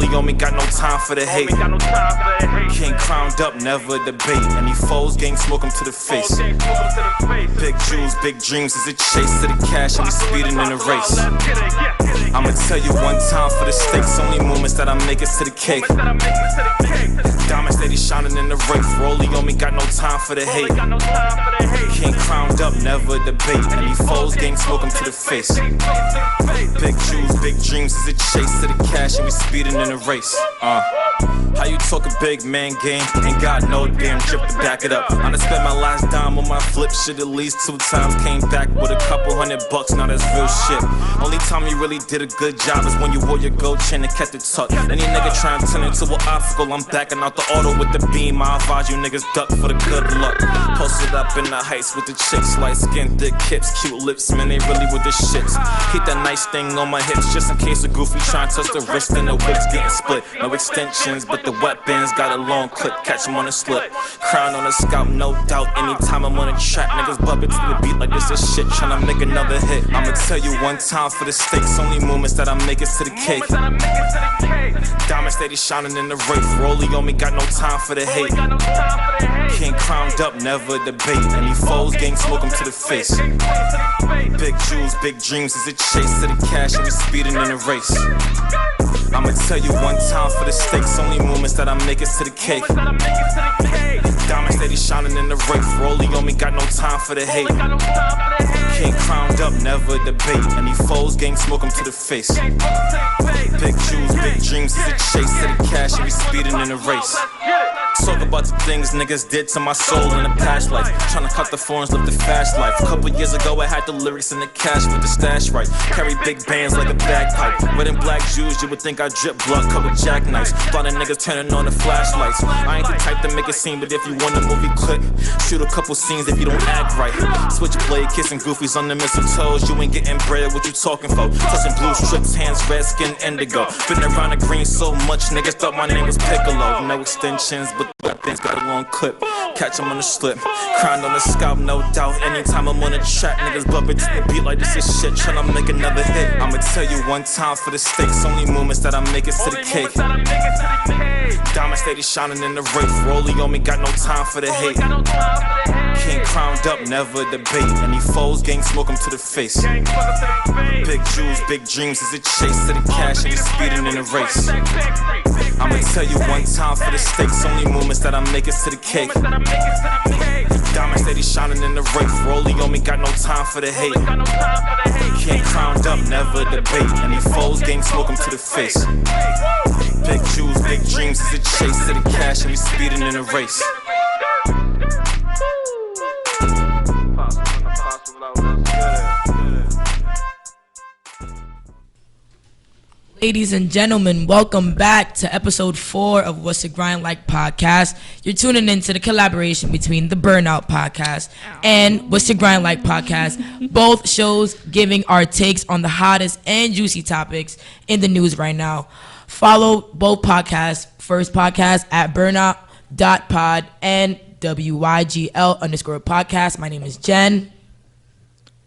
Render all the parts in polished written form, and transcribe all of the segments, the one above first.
homie got no time for the hate. King crowned up, never debate. Any foes, gang smoke him to the face. Big jewels, big dreams is a chase to the cash and we speeding in a race. I'ma tell you one time for the stakes, only moments that I make it to the cake. Diamond steady shining in the race, rolling on me, got no time for the hate. King crowned up, never debate. Any foes, gang smoke him to the face. Big jewels, big dreams is a chase to the cash and we speeding in a race. How you talk a big man game? Ain't got no damn drip to back it up. I done spent my last dime on my flip shit at least 2 times. Came back with a couple $100, now that's real shit. Only time you really did a good job is when you wore your gold chain and kept it tucked. Any nigga trying to turn into an obstacle, I'm backing out the auto with the beam. I advise you niggas duck for the good luck. Posted up in the heights with the chicks, light skin, thick hips, cute lips, man, they really with the shits. Keep that nice thing on my hips just in case a goofy try and touch the wrist and the whip's getting split. No extensions, but the weapons got a long clip, catch him on a slip. Crown on the scalp, no doubt. Anytime I'm on a track, niggas bump it to the beat like this is shit, tryna make another hit. I'ma tell you one time for the stakes, only moments that I make it to the cake. Diamond steady shining in the race, rolling on me, got no time for the hate. King crowned up, never debate. Any foes, gang smoke him to the face. Big jewels, big dreams is a chase to the cash and we speeding in a race. I'ma tell you one time for the stakes, only moments that I make it to the cake. Diamond steady shining in the race, rolling on me, got no time for the hate. King crowned up, never debate. Any foes, gang smoke him to the face. Big jewels, big dreams is a chase to the cash and we speeding in a race. Talk about the things niggas did to my soul in the past life. Tryna cut the foreigns, live the fast life. A couple years ago I had the lyrics in the cash with the stash right. Carry big bands like a bagpipe. Red and black Jews, you would think I drip blood covered jackknives. Blinded niggas turning on the flashlights. I ain't the type to make a scene, but if you want a movie clip, shoot a couple scenes if you don't act right. Switchblade, kissing goofies on the mistletoes. You ain't getting bread, what you talking for? Touching blue strips, hands red, skin indigo. Been around the green so much, niggas thought my name was Piccolo. No extensions, but weapons got a long clip. Catch 'em on the slip, crowned on the scalp, no doubt. Anytime I'm on the track, niggas bump into the beat like this is shit, tryna make another hit. I'ma tell you one time for the stakes, only moments that I make it to the cake. Diamond steady shining in the race, rolling on me, got no time for the hate. King crowned up, never debate. Any foes, gang smoke him to the face. Big jewels, big dreams is a chase to the cash and we speeding in a race. I'ma tell you one time for the stakes, only moments that I make it to the cake. Diamond steady shining in the race, rolling on me, got no time for the hate. King crowned up, never debate. Any foes, gang smoke him to the face. Big jewels, big dreams is a chase to the cash and we speeding in a race. Ladies and gentlemen, welcome back to episode 4 of What's the Grind Like podcast. You're tuning into the collaboration between the Burnout podcast and What's the Grind Like podcast. Both shows giving our takes on the hottest and juicy topics in the news right now. Follow both podcasts, first podcast at burnout.pod and WYGL_podcast. My name is Jen.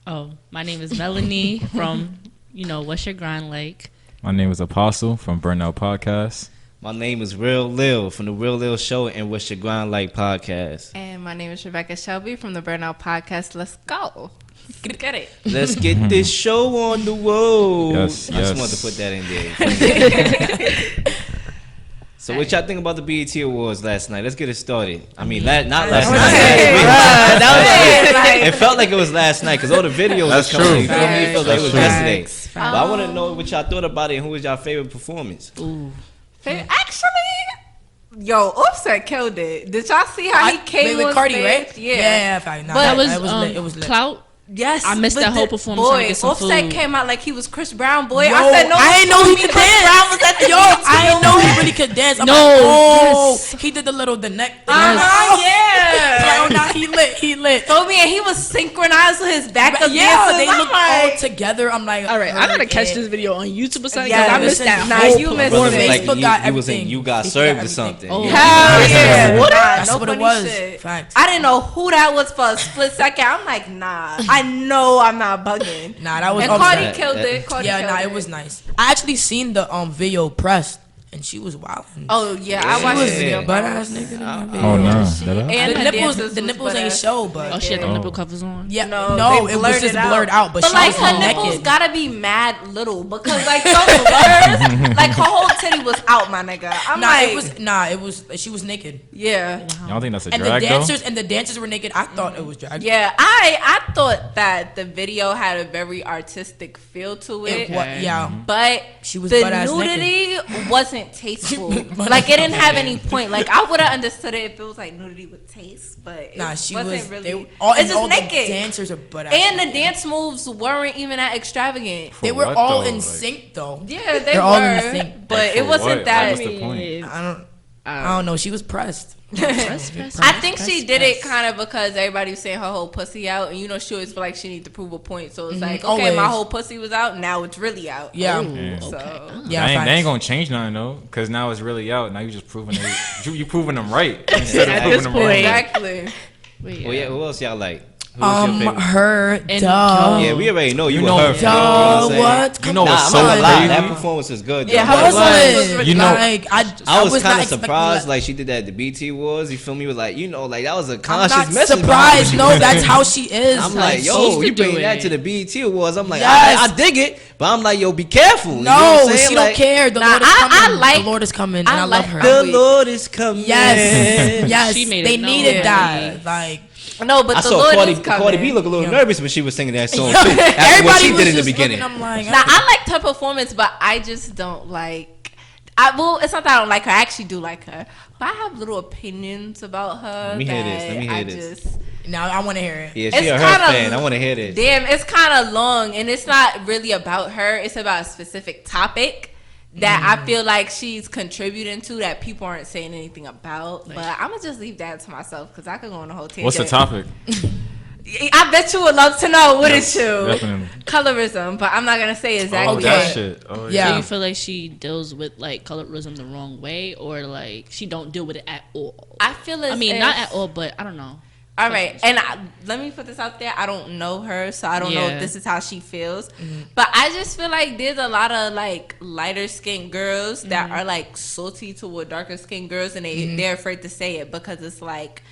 Oh, my name is Melanie from, What's Your Grind Like? My name is Apostle from Burnout Podcast. My name is Real Lil from the Real Lil Show and What's Your Grind Like podcast. And my name is Rebecca Shelby from the Burnout Podcast. Let's go. Get it. Let's get this show on the road. Yes, I just yes. wanted to put that in there. So what y'all think about the BET Awards last night? Let's get it started. I mean, not last night. It felt like it was last night because all the videos was coming. You feel me? It felt like it was yesterday. But I want to know what y'all thought about it and who was y'all favorite performance. Actually, Offset killed it. Did y'all see how he came with on Cardi, stage? right? Yeah. But That was it was lit. Clout. Yes, I missed that whole performance. Boy, trying to get some Offset food. came out like he was Chris Brown. Boy, Yo, I said no. I didn't know he could Chris dance. Brown was at the Yo, I didn't know he really could dance. I'm Yes. he did the neck thing. Yeah. Yo, nah, he lit. So and he was synchronized with his backup Yeah, dancers. they I'm looked like, all together. I'm like, All right, I gotta catch this video on YouTube or something. Yeah, I missed that. Nah, whole you missed performance. it. Like Facebook got you was in everything. You Got Facebook Served got or everything. something. Oh. hell yeah. What? Nah, That's no what it funny was. shit. Facts. I didn't know who that was for a split second. I'm like, nah. I know I'm not bugging. Nah, that was And Offset. Cardi killed it. Cardi Yeah, killed nah, it was nice. I actually seen the video pressed, and she was wilding. Oh yeah, I watched the video. Butt ass nigga. In that video. Oh no, And The nipples ain't show, but Oh, she had the nipple covers on. yeah, No, no, they it was just blurred out. But But she like was her nipples naked. gotta be mad little because like so blurred, like her whole titty was out, my nigga. It was she was naked. Yeah. Y'all think that's a And drag the dancers were naked. I thought it was drag. Yeah, I thought that the video had a very artistic feel to it. Yeah. But She was the butt-ass nudity wasn't tasteful. Like it didn't have any point. Like I would have understood it if it was like nudity with taste, but it She wasn't was really. all it's just the naked. dancers are butt ass. And the dance moves weren't even that extravagant. They were what, all though? in Like- sync though. Yeah, they They're were. all in sync. But Like, it for wasn't what? that. What's the point? I don't know. She was pressed. I think she did it kind of because everybody was saying her whole pussy out, and you know she always feel like she needs to prove a point. So it's like, okay, Always. my whole pussy was out, now it's really out. Yeah. So Yeah. They ain't facts. gonna change nothing though, because now it's really out. Now you just proving you proving them right instead of At proving this them point. wrong. exactly. Wait, Well, yeah. Who else y'all like? Who's your favorite? Her And duh. Yeah, we already know you You were know- her. fan, Duh, what I'm saying? what? You know Nah, what's I'm so not gonna lie. crazy? That performance was good. Yeah, though. her performance was Listen, really You know- like I was not kind of expecting surprised, that. like she did that at the BT Awards. You feel me? Was like, you know, like that was a I'm conscious not message. behind surprised. what No, she was that's saying. how she is. I'm like, she yo, used to you do bring that it. to the BT Awards. I'm like, Yes. I dig it, but I'm like, yo, be careful. You know no, what I'm saying? she Like, don't care. The Nah, Lord is I coming. like- the Lord is coming, and I I love like her. The Wait. Lord is coming. Yes, yes, She made they it known. needed Yeah. that. Like No, but I the saw Lord Cardi, is coming. Cardi B look a little Yeah. nervous when she was singing that song too. After what everybody she was did in the just beginning. looking, I'm like, Now I liked her performance, but I just don't like. Well, it's not that I don't like her. I actually do like her, but I have little opinions about her. Let me hear this. that Let me hear I this. Just, now I want to hear it. Yeah, she It's a her kinda- fan. I want to hear this. damn, it's kind of long, and it's not really about her. It's about a specific topic that I feel like she's contributing to that people aren't saying anything about. But I'm gonna just leave that to myself because I could go on a whole tangent. What's the topic? I bet you would love to know what it's you. Definitely. Colorism, but I'm not gonna say exactly. Oh, Okay. that shit. Oh, Yeah. So you feel like she deals with like colorism the wrong way, or like she don't deal with it at all? I feel as I mean, if- not at all, but I don't know. All right, and let me put this out there. I don't know her, so I don't know Yeah. if this is how she feels. But I just feel like there's a lot of like lighter skinned girls that are like salty toward darker skinned girls, and they're afraid to say it because it's like,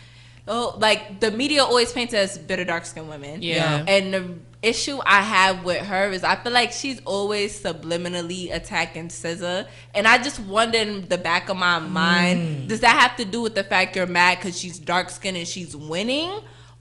oh, like the media always paints us bitter dark skinned women. Yeah. And the issue I have with her is I feel like she's always subliminally attacking SZA, and I just wonder in the back of my mind, does that have to do with the fact you're mad because she's dark skinned and she's winning,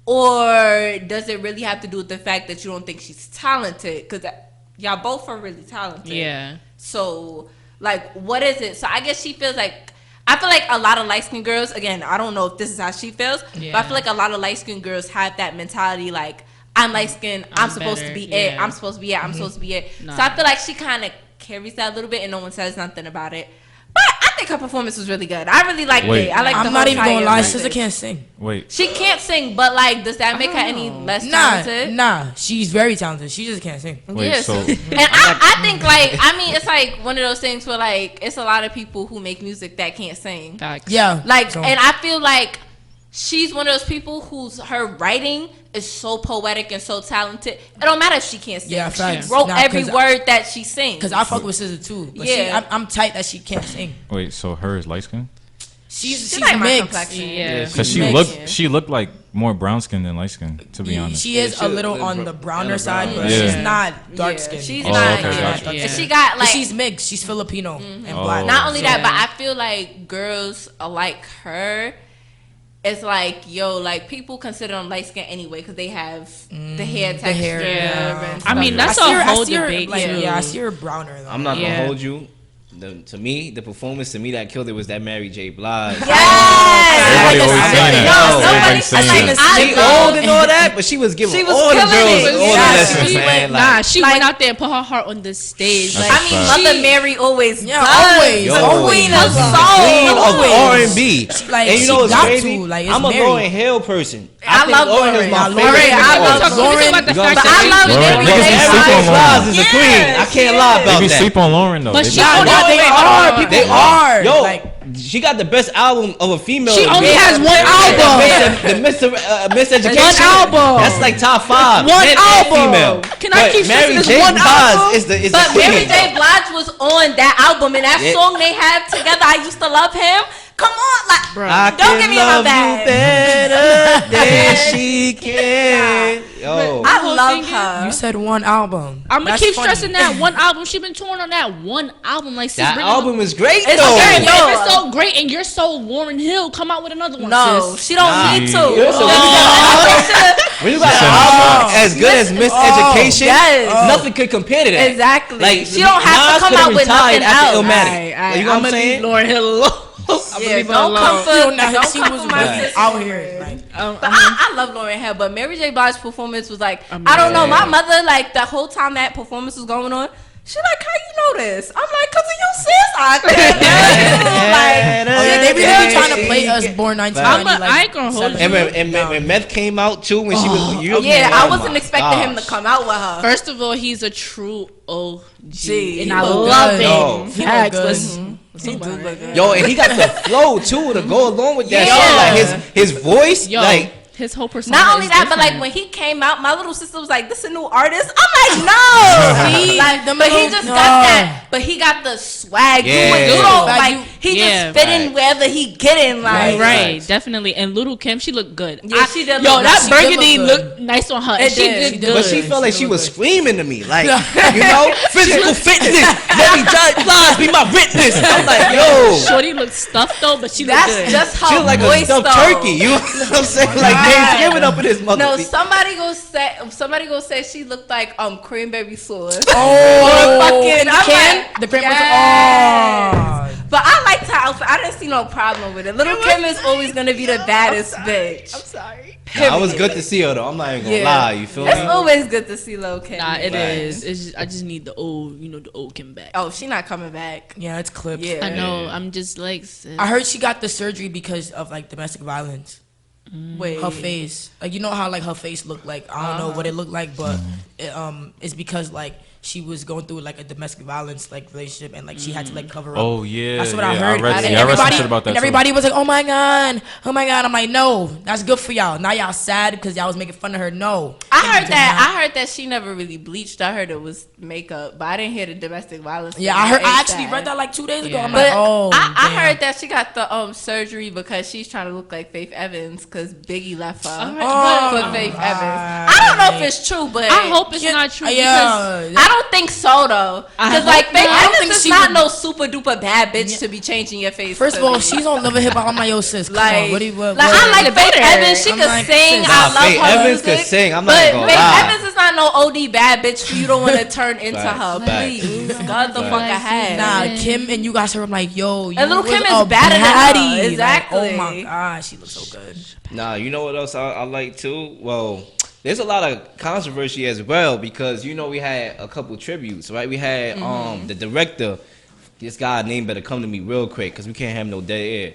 or does it really have to do with the fact that you don't think she's talented? Because y'all both are really talented. Yeah. So like, what is it? So I guess she feels like. I feel like a lot of light-skinned girls, again, I don't know if this is how she feels, but I feel like a lot of light-skinned girls have that mentality like, I'm light-skinned, I'm supposed to better, be yeah. it, I'm supposed to be it, I'm supposed to be it. Nah. So I feel like she kind of carries that a little bit and no one says nothing about it. But I think her performance was really good. I really liked Wait. it. I like the I'm not whole even gonna entire lie. message. SZA can't sing. Wait. She can't sing, but like, does that make her any less talented? Nah. She's very talented. She just can't sing. Wait. Yes. So And I think like, I mean, it's like one of those things where like, it's a lot of people who make music that can't sing. Facts. Yeah. Like, So- and I feel like she's one of those people whose her writing is so poetic and so talented. It don't matter if she can't sing. Yeah, she facts. wrote Nah, every 'cause word that she sings. Because I fuck with SZA too. But Yeah. I'm tight that she can't sing. wait. So her is light skin? She's like my mixed. complexion. Yeah. Because she Mixed. looked like more brown skin than light skin. To be honest. She is Yeah, a she- little the on br- the browner yeah, side, but Yeah. she's not dark Yeah, skinned. she's Oh, not. okay, Yeah. gotcha. And she got But like. she's mixed. She's Filipino and Oh. black. Not only that, Yeah. but I feel like girls like her. It's like, yo, like people consider them light skin anyway because they have the hair texture. hair, yeah. and I mean, stuff. that's I see her- a I whole see her, debate like, too. Yeah, I see her browner though. I'm not Yeah. gonna hold you. To me, the performance to me that killed it was that Mary J. Blige. Yes. Everybody always I- saying Yo, that. nobody- Everybody's saying I seen that. this- She old and all that, but she was giving She was all the killing girls it. all the Yeah, lessons, she man. went, Like, she like- went out there and put her heart on the stage. That's Like, a I mean, fact. Mother Mary always Yeah, does. always, Yo. always. Queen of does. soul. queen of Always. R&B. Like, And you know she what's got crazy? to, like, it's I'm a Mary. Lauryn Hill person. I think love Lauryn Hill's Lauryn. my Yeah, favorite. Lauryn, I artist. love Can we talk about the You know what fact I'm But I saying? love Lauryn- Mary niggas J. be Mary sleep J. on Blige Lauryn. is a queen. I can't lie They about be that. sleep on Lauren though. But They she be don't sleep- know They wait, are. hold on. People They are. Yo, Like, she got the best album of a female. She only has one album. The Miss Education. One album. That's like top 5. One men album. And female. Can I keep Mary stressing this J. one Blige album? is the But Mary queen, J. though. Blige was on that album, and that song they have together, I Used to Love Him. Come on, like, I don't get can me in my love bag. you better than she can. Yo. I love her. You said one album. I'm gonna That's keep funny. stressing that one album. She been touring on that one album. Like, sis, That bring album is great, It's though. okay, If yo. it's so great and you're so Lauren Hill, come out with another one. No, sis. she don't need to. You're so- When you got an album as good as Miss Education, yes. nothing could compare to that. Exactly. Like, She don't have Nas to come could've out with retired nothing after else. Illmatic. You know what I'm saying? Lauren Hill alone. Yeah, don't come for, She don't was come for my really sister. out here. Like, But I love Lauryn Hill, but Mary J. Blige's performance was like, I don't know, my mother, like, the whole time that performance was going on, she like, how you know this? I'm like, cause of your sis. I oh, yeah, they really trying to play us Born 1990. I ain't gonna hold you. And when Meth came out too, when she was, Yeah, I wasn't my expecting him to gosh. come out with her. First of all, he's a true OG, Gee, and he I look love good. it. Yo. He Facts, look good. listen. He do look good. Yo, and he got the flow too to go along with that Yeah. song. Like his voice, Yo, like his whole persona. Not only is that, but like different. when he came out, my little sister was like, "This a new artist." I'm like, "No," like, but he just got that. But he got the swag. Yeah. You don't like. He Yeah. just fit in Right. wherever he get in. Like, right, definitely. And Little Kim, she looked good. Yeah, she did Yo, look that good. She did burgundy look good. looked nice on her. It She did. did She good. but she felt like she was screaming to me, like physical She- fitness. Let me judge Blige be my witness. I'm like, yo, Shorty looked stuffed though, but she looked That's good. just her she was like a voice, stuffed though. turkey. You know what I'm saying? Like Thanksgiving up in his mother. No, somebody go say she looked like cranberry sauce. oh, fucking I'm Kim, like, the Kim yes. was But I liked her outfit. I didn't see no problem with it. Little Kim is always gonna be the baddest bitch. I'm sorry. Nah, it was good to see her though. I'm not even gonna Yeah. lie. You feel It's me? always good to see Lil Kim. Nah, it Right. is. It's just, I just need the old, the old Kim back. Oh, she not coming back. Yeah, it's clips. Yeah. I know. I'm just like, sis. I heard she got the surgery because of like domestic violence. Wait. Her face, like you know how like her face looked like I don't know what it looked like, but it's because like she was going through like a domestic violence like relationship and like she had to like cover up. Oh yeah, That's what yeah, I heard. read, And yeah, I read some everybody, shit about that and too. everybody was like, "Oh my god." I'm like, "No, that's good for y'all." Now y'all sad because y'all was making fun of her. No, I heard that she never really bleached. I heard it was makeup, but I didn't hear the domestic violence. Yeah, thing. I heard. That I is actually sad. read that like 2 days ago. Yeah. I'm But like, "Oh, I damn." heard that she got the surgery because she's trying to look like Faith Evans because Biggie left her Oh, for Faith Evans. I don't know if it's true, but I hope it's not true. Yeah, I don't think so though. Because like hope Faith not. I don't Evans think is she not would- no super duper bad bitch to be changing your face. First of to. all, she's on Love and Hip Hop. I'm like, yo, sis, come Like, on. What do you? What, like what- I like Faith Evans. She I'm could like, sing. sis. I love Faith her Evans music. could sing. I'm not but gonna Faith lie. Evans is not no OD bad bitch you don't want to turn into Facts, her. facts. Please, God the fuck ahead. Nah, Kim and you guys her. I'm like, yo, you And Lil' was Kim is a better than her. baddie. Like, Exactly. oh my god, she looks so good. Nah, you know what else I like too? Well, there's a lot of controversy as well because we had a couple tributes, right? We had the director. This guy name better come to me real quick because we can't have no dead air.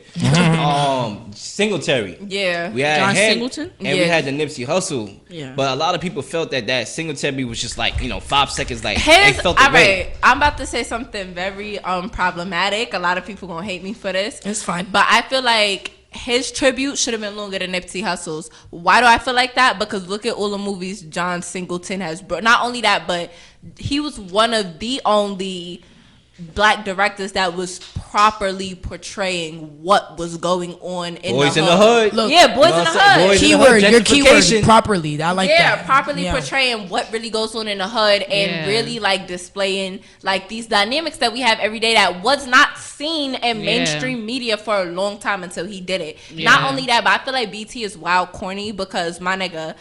Singletary. Yeah. We had John him, Singleton? and we Yeah. had the Nipsey Hussle. Yeah. But a lot of people felt that Singletary was just like 5 seconds. Like His, they felt the all way. right, I'm about to say something very problematic. A lot of people gonna hate me for this. It's fine. But I feel like his tribute should have been longer than Nipsey Hussle's. Why do I feel like that? Because look at all the movies John Singleton has brought. Not only that, but he was one of the only black directors that was properly portraying what was going on in Boys the in hood. the hood. Look, Yeah, boys in the hood. Boys in the Keyword, hood, your keyword gentrification. properly. I like Yeah, that. properly Yeah. portraying what really goes on in the hood and Yeah. really like displaying like these dynamics that we have every day that was not seen in Yeah. mainstream media for a long time until he did it. Yeah. Not only that, but I feel like BT is wild corny because my nigga,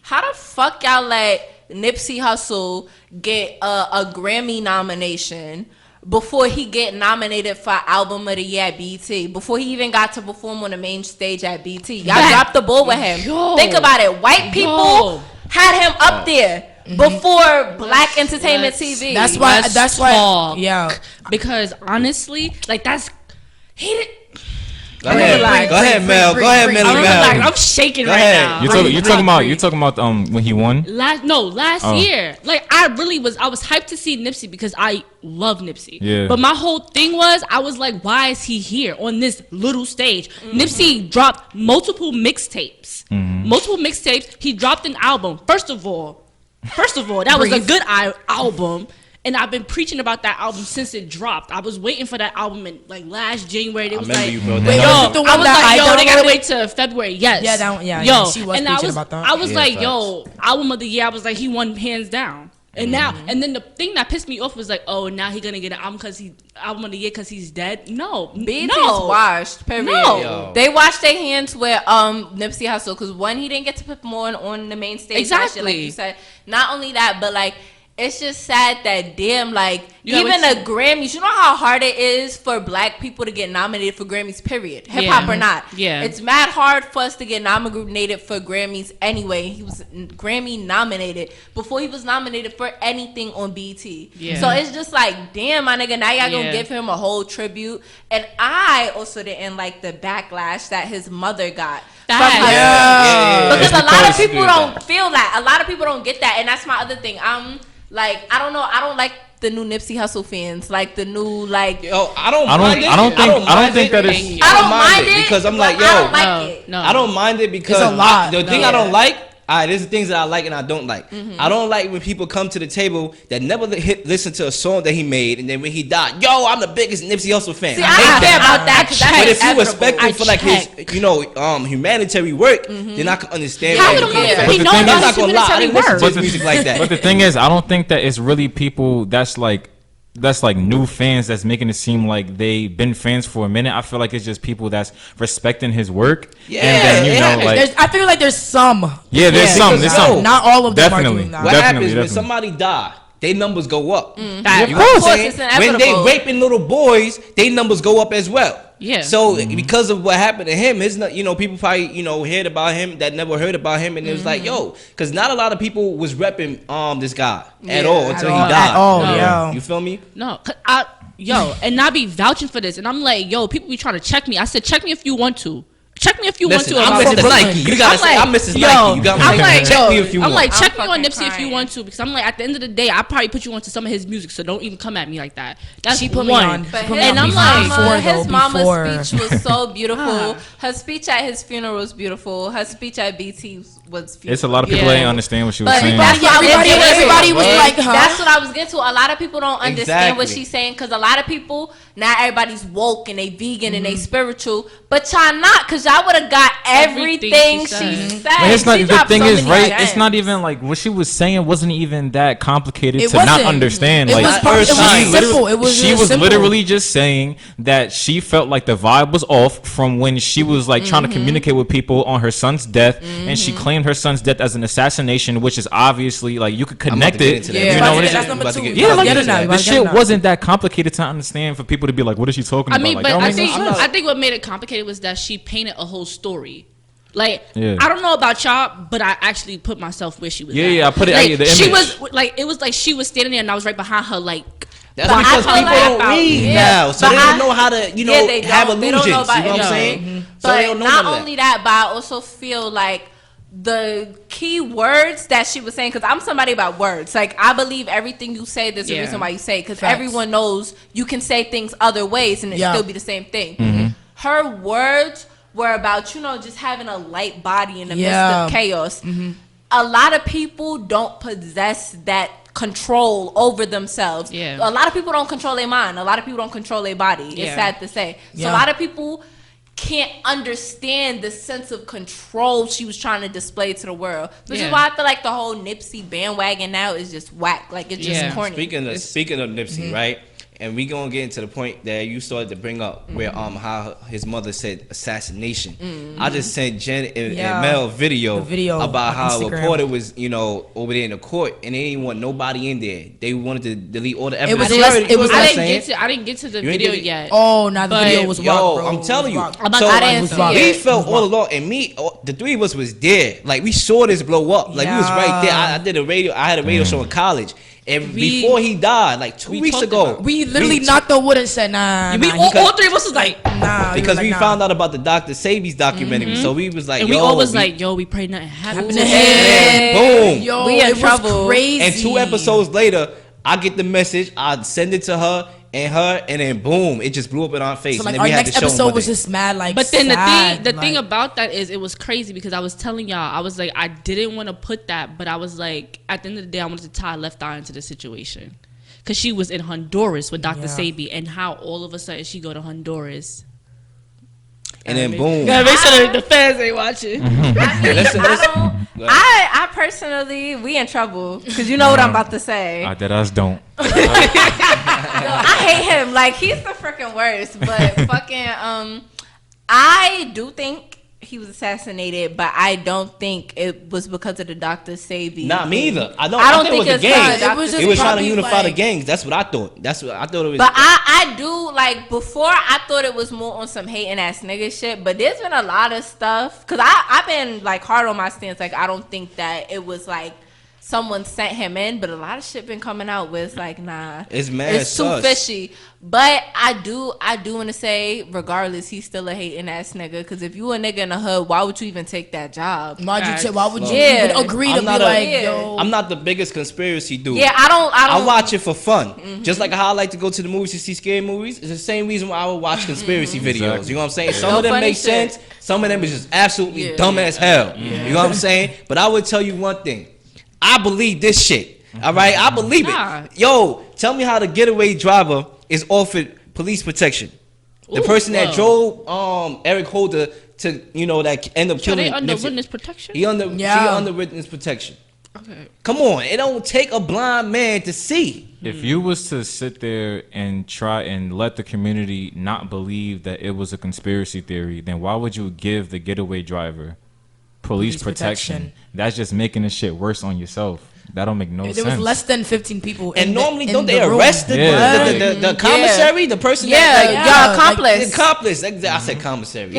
how the fuck y'all let Nipsey Hussle get a Grammy nomination before he get nominated for Album of the Year at BT, before he even got to perform on the main stage at BT? Y'all dropped the ball with him. Yo. Think about it. White people Yo. had him up there before Black Entertainment let's- TV. That's why. Let's That's why. talk. Yeah. Because honestly, like he did. Go ahead, Mel. Go ahead, Melly I'm Mel. relaxed. I'm shaking Go right ahead. now. You're talking about when he won. Last year. Like I was hyped to see Nipsey because I love Nipsey. Yeah. But my whole thing was I was like, why is he here on this little stage? Nipsey dropped multiple mixtapes. He dropped an album. First of all, that was a good album. And I've been preaching about that album since it dropped. I was waiting for that album in like last January. They was like, you brought Wait, that up. I was like, yo, they gotta wait till February. Yes. Yeah, yo, she was and preaching about that. I was Yeah, like, facts. yo, album of the year. I was like, he won hands down. And now, and then the thing that pissed me off was like, oh, now he gonna get an album album of the year because he's dead. No, BET no. is washed. Period. No. Yo. They washed their hands with Nipsey Hussle because one, he didn't get to perform on the main stage. Exactly. Like you said. Not only that, but like it's just sad that You know, even it's- the Grammys. You know how hard it is for Black people to get nominated for Grammys. Period. Hip hop or not. Yeah. It's mad hard for us to get nominated for Grammys anyway. He was Grammy nominated before he was nominated for anything on BET. Yeah. So it's just like, damn, my nigga, now y'all gonna Yeah. give him a whole tribute. And I also didn't like the backlash that his mother got. From Facts. her Yeah. Because It's a lot of because- people don't feel that. A lot of people don't get that. And that's my other thing. Like, I don't know. I don't like the new Nipsey Hussle fans. Like, the new, like... Yo, I don't I don't- mind it. I don't think that is- is. I don't mind it. because I'm but like, I don't yo, like it. No. I don't mind it because It's a lot. the thing No. I don't like. There's the things that I like and I don't like. I don't like when people come to the table that never listen to a song that he made, and then when he died, yo, I'm the biggest Nipsey Hussle fan. See, I I hate don't care that. about that. 'Cause that's But if you inevitable. respect him for like his, humanitarian work, then I can understand. How why we you don't feel even that. But be the known thing about I'm not his gonna lie, I humanitarian didn't listen work. to his music like that. But the thing is, I don't think that it's really people that's like new fans that's making it seem like they've been fans for a minute. I feel like it's just people that's respecting his work. Yeah, and then, yeah. I feel like there's some. Yeah, there's some. There's Because, some. yo, Not all of them are Definitely. doing that. What Definitely, happens when definitely. somebody die? Their numbers go up. That- You know what I'm Of course, saying? it's When they inevitable. raping little boys, their numbers go up as well. Yeah. So because of what happened to him, it's not, people probably heard about him that never heard about him, and it was like, yo, because not a lot of people was repping this guy at Yeah, all at until all, he died. at all, No. yo. You feel me? No, 'cause and I be vouching for this, and I'm like, yo, people be trying to check me. I said, check me if you want to. Check me if you Listen, want to. I'm about Mr. this. Nike. You gotta say, I'm Mrs. Nike. You got I'm like, check me if you I'm want. like, I'm check me on fucking Nipsey if you crying. want to, because I'm like, at the end of the day, I probably put you onto some of his music, so don't even come at me like that. That's She put me one. on. But She put his me on And I'm before, like, though, his mama's before. speech was so beautiful. Her speech at his funeral was beautiful. Her speech at BT was beautiful. It's a lot of people Yeah. that ain't understand what she was But saying. that's what I was Everybody was getting like, to. huh? That's what I was getting to. A lot of people don't understand what Exactly. she's saying because a lot of people, not everybody's woke and they vegan and they spiritual, but y'all not because y'all would have got everything she said. But it's not, She the dropped thing so is, many right? gems. It's not even like what she was saying wasn't even that complicated It to not wasn't. understand. It Like was it was she simple. It was she just was simple. literally just saying that she felt like the vibe was off from when she was like trying to communicate with people on her son's death, and she claimed her son's death as an assassination, which is obviously like you could I'm about connect to get it. into that. Yeah, You know, that's it's just- number about to two. get- yeah, like Get it now, you the about to get it shit now. wasn't that complicated to understand for people to be like, what is she talking I about? mean, Like, but that don't I make no think sense. I think what made it complicated was that she painted a whole story. Like, Yeah. I don't know about y'all, but I actually put myself where she was. Yeah, at. yeah, I put it- Like, the she image. was like, it was like she was standing there, and I was right behind her, like. That's But I because feel people like- don't read Yeah, now, so but they I- don't know how to, Yeah, they have don't. They illusions. don't know about You know what I'm it. saying? So But they don't know not none of that. only that, but I also feel like the key words that she was saying, because I'm somebody about words. Like, I believe everything you say, there's a Yeah. reason why you say it, because Facts. everyone knows you can say things other ways and it Yeah. still be the same thing. Her words were about, just having a light body in the midst of chaos. A lot of people don't possess that control over themselves. Yeah. A lot of people don't control their mind. A lot of people don't control their body. It's Yeah. sad to say. So Yeah. a lot of people can't understand the sense of control she was trying to display to the world. Which Yeah. is why I feel like the whole Nipsey bandwagon now is just whack. Like, it's just Yeah. corny. Speaking of Nipsey, right? And we gonna get into the point that you started to bring up, where how his mother said assassination. I just sent Jen and Yeah. Mel a video on about how a Instagram. reporter was, over there in the court, and they didn't want nobody in there. They wanted to delete all the was evidence. less- You heard it was what I'm I less- saying? didn't get to the You ain't video did it? yet. Oh, now the But- video was Yo, wild, bro. I'm telling you. Wild. About So I didn't see we it. felt all along, and the three of us was there. Like, we saw this blow up. Like, we was right there. I did a radio. I had a radio show in college, And before he died, like 2 weeks ago, we literally knocked on wood and said, nah. All three of us was like, nah. Because we found out about the Dr. Sabi's documentary, so we was like, and we all was like, yo, we pray nothing happens. Boom. Yo, we in it trouble. was crazy. And 2 episodes later, I get the message, I send it to her, and then boom, it just blew up in our face. So like and then our we had next to show episode him was just mad like. But then sad, the thing about that is it was crazy because I was telling y'all, I was like, I didn't want to put that, but I was like, at the end of the day, I wanted to tie left eye into the situation. Because she was in Honduras with Dr. Sabi, and how all of a sudden she go to Honduras. and then boom. Yeah, make sure the fans ain't watching. I personally, we in trouble because you know what I'm about to say. That us don't. I hate him. Like, he's the freaking worst. But fucking, I do think he was assassinated, but I don't think it was because of the Dr. Sabi. Not me either. I don't think it was the it's gangs. not. It was just It was trying to probably unify the like- gangs. That's what I thought. That's what I thought it was. But I do, like, before I thought it was more on some hating ass nigga shit, but there's been a lot of stuff, because I've been, like, hard on my stance. Like, I don't think that it was, like, someone sent him in, but a lot of shit been coming out with, like, nah. It's mad It's too sus. fishy. But I do want to say, regardless, he's still a hating ass nigga, because if you a nigga in the hood, why would you even take that job? Why would you Yeah. even agree to I'm be not like, a- yo? I'm not the biggest conspiracy dude. Yeah, I don't. I watch it for fun. Just like how I like to go to the movies to see scary movies. It's the same reason why I would watch conspiracy videos. Exactly. You know what I'm saying? Some No of them funny make shit. sense. Some of them is just absolutely dumb as hell. You know what I'm saying? But I would tell you one thing. I believe this shit. All right? I believe Nah. it. Yo, tell me how the getaway driver is offered police protection. The person that drove Eric Holder to, that end up So killing they under Nipsey. witness protection? She under witness protection. Okay. Come on, it don't take a blind man to see. If you was to sit there and try and let the community not believe that it was a conspiracy theory, then why would you give the getaway driver police protection? That's just making the shit worse on yourself. That don't make no sense. There was less than 15 people. And normally, don't the they room. arrest the commissary, the person that your accomplice. the accomplice. I said commissary.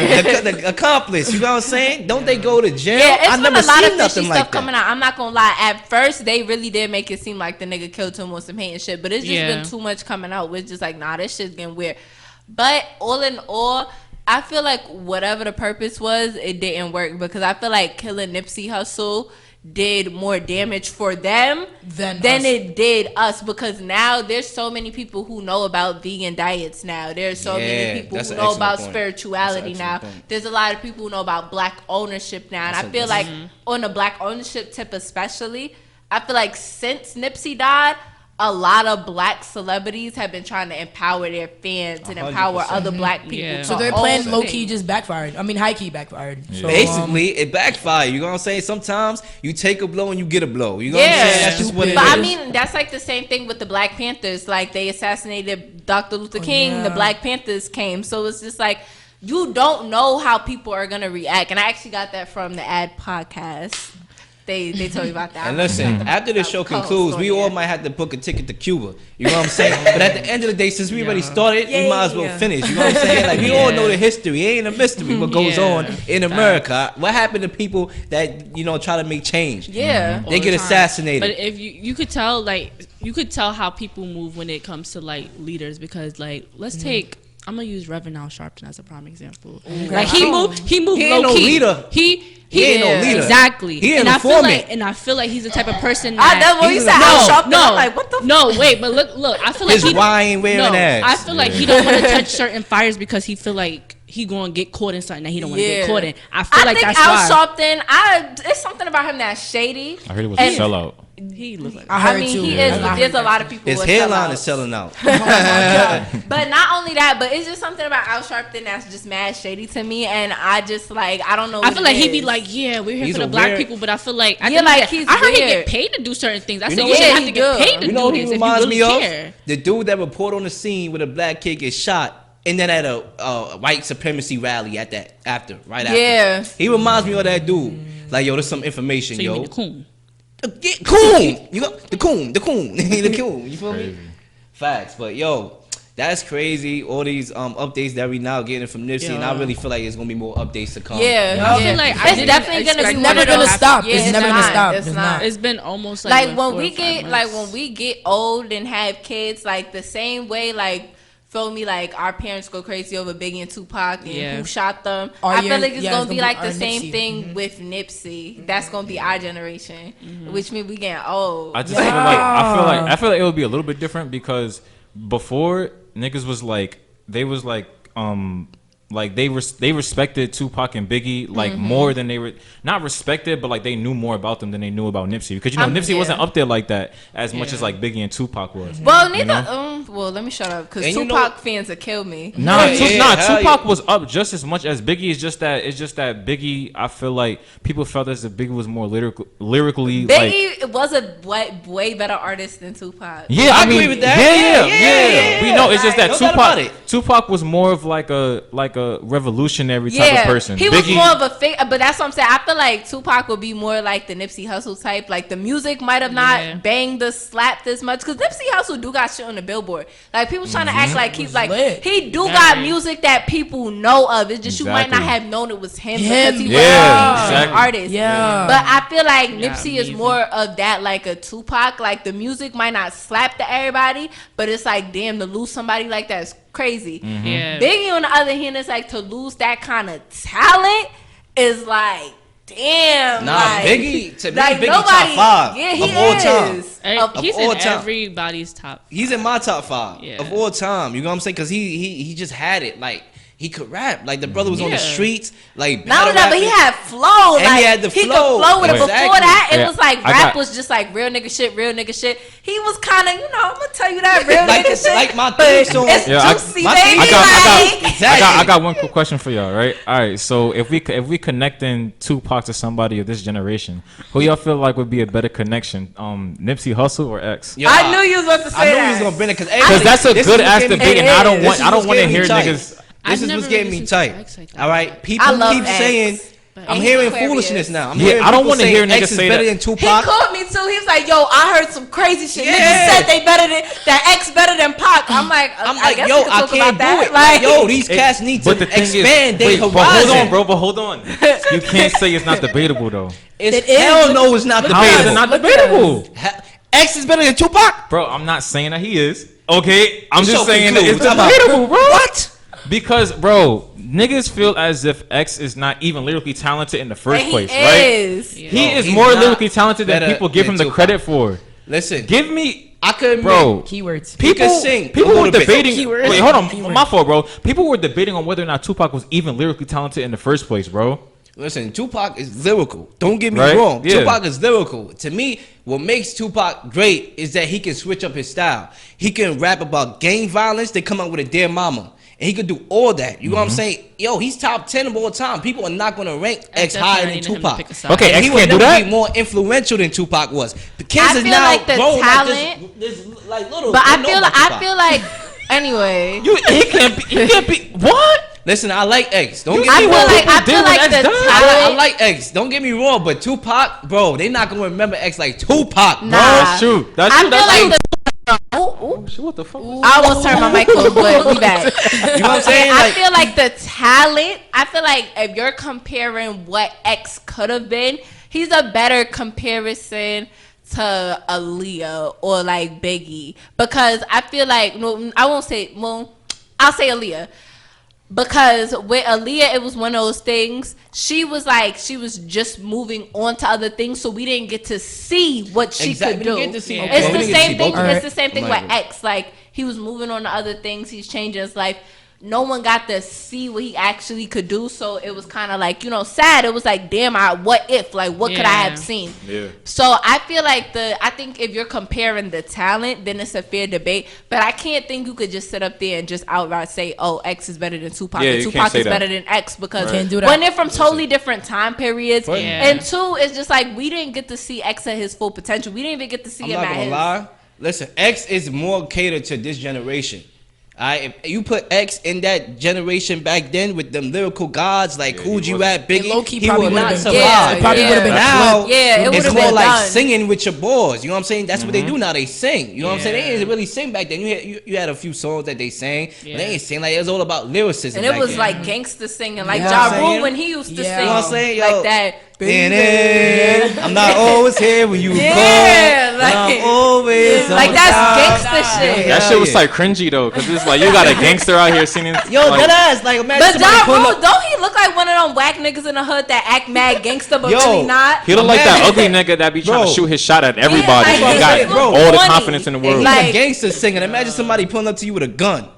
the accomplice. You know what I'm saying? Don't they go to jail? Yeah, it's I been never a lot seen of fishy nothing stuff like coming that. out. I'm not gonna lie. At first, they really did make it seem like the nigga killed him on some hate and shit. But it's just been too much coming out. It's just like, nah, this shit's getting weird. But all in all, I feel like whatever the purpose was, it didn't work, because I feel like killing Nipsey Hussle did more damage for them than it did us, because now there's so many people who know about vegan diets now. There's so many people who know about spirituality now. There's a lot of people who know about black ownership now. And I feel like on the black ownership tip especially, I feel like since Nipsey died, a lot of black celebrities have been trying to empower their fans and empower 100%. other black people. Yeah. So their plan low key just backfired. I mean, high key backfired. So, Basically, it backfired. You know what I'm saying? Sometimes you take a blow and you get a blow. You know what I'm saying? That's just what it is. But I mean, that's like the same thing with the Black Panthers. Like, they assassinated Dr. Luther King, the Black Panthers came. So it's just like, you don't know how people are gonna react. And I actually got that from the Ad podcast. They told me about that. And listen, after the show concludes, we all might have to book a ticket to Cuba. You know what I'm saying? But at the end of the day, since we already started, we might as well finish. You know what I'm saying? Like, we all know the history. It ain't a mystery what goes on in America. What happened to people that, try to make change? Yeah. They get assassinated. But if you could tell, like, you could tell how people move when it comes to, like, leaders, because, like, let's take, I'm gonna use Reverend Al Sharpton as a prime example. Like, he moved He ain't low no key. leader. He ain't no leader. Exactly. He ain't and a foreman. I feel like he's the type of person That's what you said. Al Sharpton. no, I'm like, what the no, wait, but look. I feel like His wine wearing ass. I feel like he don't want to touch certain fires because he feel like he gonna get caught in something that he don't want to get caught in. I feel like think that's Al why. Sharpton, it's something about him that's shady. I heard it was a sellout. He looks like. I heard mean, too. he is, but there's a lot of people His who are hairline sellouts. is selling out. But not only that, but it's just something about Al Sharpton that's just mad shady to me, and I just like, I don't know. I feel like he'd be like, yeah, we're here He's for the a black weird- people, but I feel like I heard he get paid to do certain things. I said know you what? shouldn't Yeah, have to he get do. paid to You know do what he this if you reminds really me care. of? The dude that was put on the scene with a black kid gets shot, and then at a white supremacy rally after. Yeah. He reminds me of that dude. Like, yo, there's some information, So you yo. mean the coon? Coon. You got the coon. The coon. You feel me? Facts. But yo, That's crazy. All these updates that we now getting from Nipsey, and I really feel like there's gonna be more updates to come. I feel like it's definitely gonna be It's never gonna stop. Yeah, It's never gonna stop. It's not. It's been almost like when we get old and have kids, like the same way, like feel me, like our parents go crazy over Biggie and Tupac and who shot them. I feel like it's gonna be like the same thing with Nipsey. That's gonna be our generation, which means we getting old. I just I feel like it would be a little bit different because before niggas was like they respected Tupac and Biggie like more than they were not respected, but like they knew more about them than they knew about Nipsey because Nipsey wasn't up there like that as much as like Biggie and Tupac was. Well, well, let me shut up because Tupac fans will kill me. Tupac was up just as much as Biggie. It's just that Biggie. I feel like people felt as if Biggie was more lyrically. Biggie was a way better artist than Tupac. Yeah, I agree with that. Yeah. We know it's just that Tupac was more of like a revolutionary type of person. He was more of a fake, but that's what I'm saying. I feel like Tupac would be more like the Nipsey Hussle type. Like the music might have not banged the slap this much because Nipsey Hussle do got shit on the Billboard. Like people trying to act like he's like he do got music that people know of. It's just you might not have known it was him because he was an artist. Yeah, but I feel like Nipsey is more of that, like a Tupac. Like the music might not slap to everybody, but it's like damn, to lose somebody like that is crazy. Biggie on the other hand is like to lose that kind of talent is like damn. Biggie to me, Biggie top 5 of all time. He's in everybody's top 5. He's in my top 5 of all time. You know what I'm saying? Because he just had it. Like he could rap. Like the brother was on the streets. Like not only that, but he had flow. And like, he had the flow. He could flow with it. Before that, it was like rap was just like real nigga shit. He was kind of, I'm gonna tell you that real nigga shit. Like my theme song. It's juicy, baby. I got one quick question for y'all. Right. All right. So if we connecting Tupac to somebody of this generation, who y'all feel like would be a better connection? Nipsey Hussle or X? I knew you was about to say that. I knew you was gonna bring it because that's a good ass debate, and I don't want to hear niggas. This is what's getting me tight. All right, people keep saying. I'm hearing foolishness now. I don't want to hear niggas say better that. Than Tupac. He called me too. He was like, "Yo, I heard some crazy shit. Niggas said they better than that. X better than Pac." I'm like, yo, I can't do it. Like, yo, these cats need to expand their horizon. But hold on. You can't say it's not debatable though. Hell no, it's not debatable. How is it not debatable? X is better than Tupac, bro. I'm not saying that he is. Okay, I'm just saying that it's debatable, bro. What? Because, bro, niggas feel as if X is not even lyrically talented in the first place, right? He is more lyrically talented than people give him the credit for. Listen, give me. I could, bro. Keywords. People sing. People were debating. Wait, hold on. My fault, bro. People were debating on whether or not Tupac was even lyrically talented in the first place, bro. Listen, Tupac is lyrical. Don't get me wrong. Yeah. Tupac is lyrical. To me, what makes Tupac great is that he can switch up his style. He can rap about gang violence. They come out with a Dear Mama. And he could do all that. You know what I'm saying? Yo, he's top 10 of all time. People are not going to rank X higher than Tupac. Okay, X he can't do that. Be more influential than Tupac was. The kids I is feel now like the grown talent, this like little. But I feel like anyway. He can't be what? Listen, I like X. Don't get I me feel wrong. like the talent. I like X. Don't get me wrong, but Tupac, bro, they not gonna remember X like Tupac. Nah, that's true. That's true. Like what the fuck? I almost turned my mic off, but we back. You know what I'm saying? I feel like the talent. I feel like if you're comparing what X could have been, he's a better comparison to Aaliyah or like Biggie, because I feel like I'll say Aaliyah. Because with Aaliyah, it was one of those things. She was just moving on to other things, so we didn't get to see what she could do. It's the same thing. It's the same thing with X. Like he was moving on to other things. He's changing his life. No one got to see what he actually could do, so it was kind of like, sad. It was like, damn, what if? Like, what could I have seen? Yeah. So I feel like I think if you're comparing the talent, then it's a fair debate. But I can't think you could just sit up there and just outright say, oh, X is better than Tupac, and Tupac is better than X, because when they're from totally different time periods, and two, it's just like we didn't get to see X at his full potential. We didn't even get to see him at his. Listen, X is more catered to this generation. If you put X in that generation back then with them lyrical gods like Cool G Rap, Biggie, low-key he probably would would've not been survive. it probably would've been now, it it's would've more been like done. singing with your boys. You know what I'm saying? That's what they do now. They sing. You know what I'm saying? They didn't really sing back then. You had a few songs that they sang, but they ain't sing. Like, it was all about lyricism. And it back was then. like gangster singing, like You know what I'm Ja Rule saying? when he used to Yeah. sing, You know what I'm saying? Yo, like that. I'm not always here when you Yeah, call. like- I'm always Like on that's time. gangster shit. That shit was like cringy though, cause it's like you got a gangster out here singing. Yo, like, that ass. Like, imagine But somebody Ja pulling Rule, up. don't he look like one of them whack niggas in the hood that act mad gangster but Yo, really not? he look like that Imagine- ugly nigga that be trying to Bro. shoot his shot at everybody. like, He he got look all the funny. confidence in the And world. he's Like- a gangster singing. Imagine somebody pulling up to you with a gun.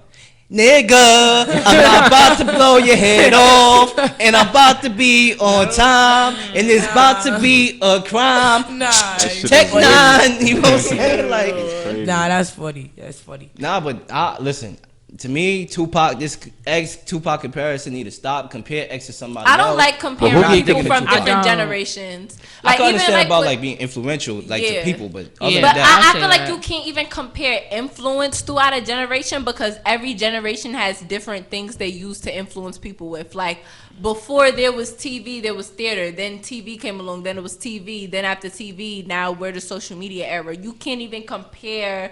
Nigga, I'm about to blow your head off, and I'm about to be on time, and it's about to be a crime. Nah, shit Tech is 9, you know what I'm saying? Like, nah, that's funny. That's funny. nah, but listen. To me, Tupac, this X-Tupac comparison need to stop. Compare X to somebody I don't else. like But comparing who do you people think from of Tupac? different I don't. generations. I can understand like about with- like being influential, like Yeah. to people, but other Yeah. than But that, I say feel like that. you can't even compare influence throughout a generation because every generation has different things they use to influence people with. Like before there was TV, there was theater. Then TV came along. Then it was TV. Then after TV, now we're the social media era. You can't even compare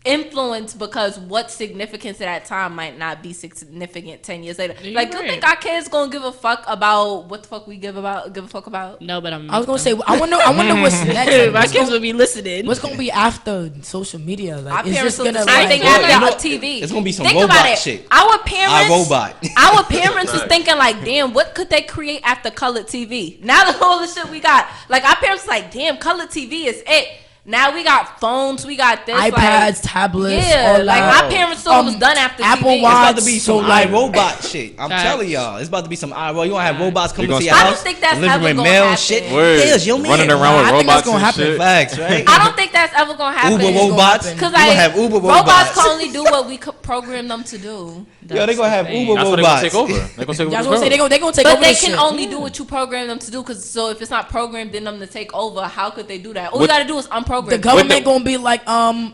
influence because what significance at that time might not be significant 10 years later. You're Like you right. think our kids gonna give a fuck about what the fuck we give a fuck about? No, but I'm. I was gonna say, I wonder what's next. my kids will be listening. What's gonna be after social media? Our Like, is parents this will gonna decide like? thing Well, after you know, TV. it's gonna be some Think robot about it. shit. Our parents, iRobot. our parents was thinking like, damn, what could they create after colored TV? Now the whole the shit we got, like our parents was like, damn, colored TV is it. Now we got phones, we got this, iPads, like, tablets, yeah, all like that. our parents thought it was done after Apple TV. Watch. it's about to be So, some like- iRobot shit. I'm Facts. telling y'all, it's about to be some iRobot. You gonna have robots coming gonna to your start- I don't house, think that's delivering ever gonna mail and happen. shit. Word. There's your man. Running around I with think robots that's gonna and happen. shit. Facts, right? I don't think that's ever gonna happen. Uber gonna robots. happen. Because We gonna like have Uber robots robots. can only do what we could program them to do. Yo, they gonna have Uber That's what they gonna robots. take over. They gonna take over. That's the what I'm saying. world. They gonna take But over they this can shit. only do what you program them to do. Because so if it's not programmed in them to take over, how could they do that? All we What- gotta do is unprogram. The them. government gonna be like,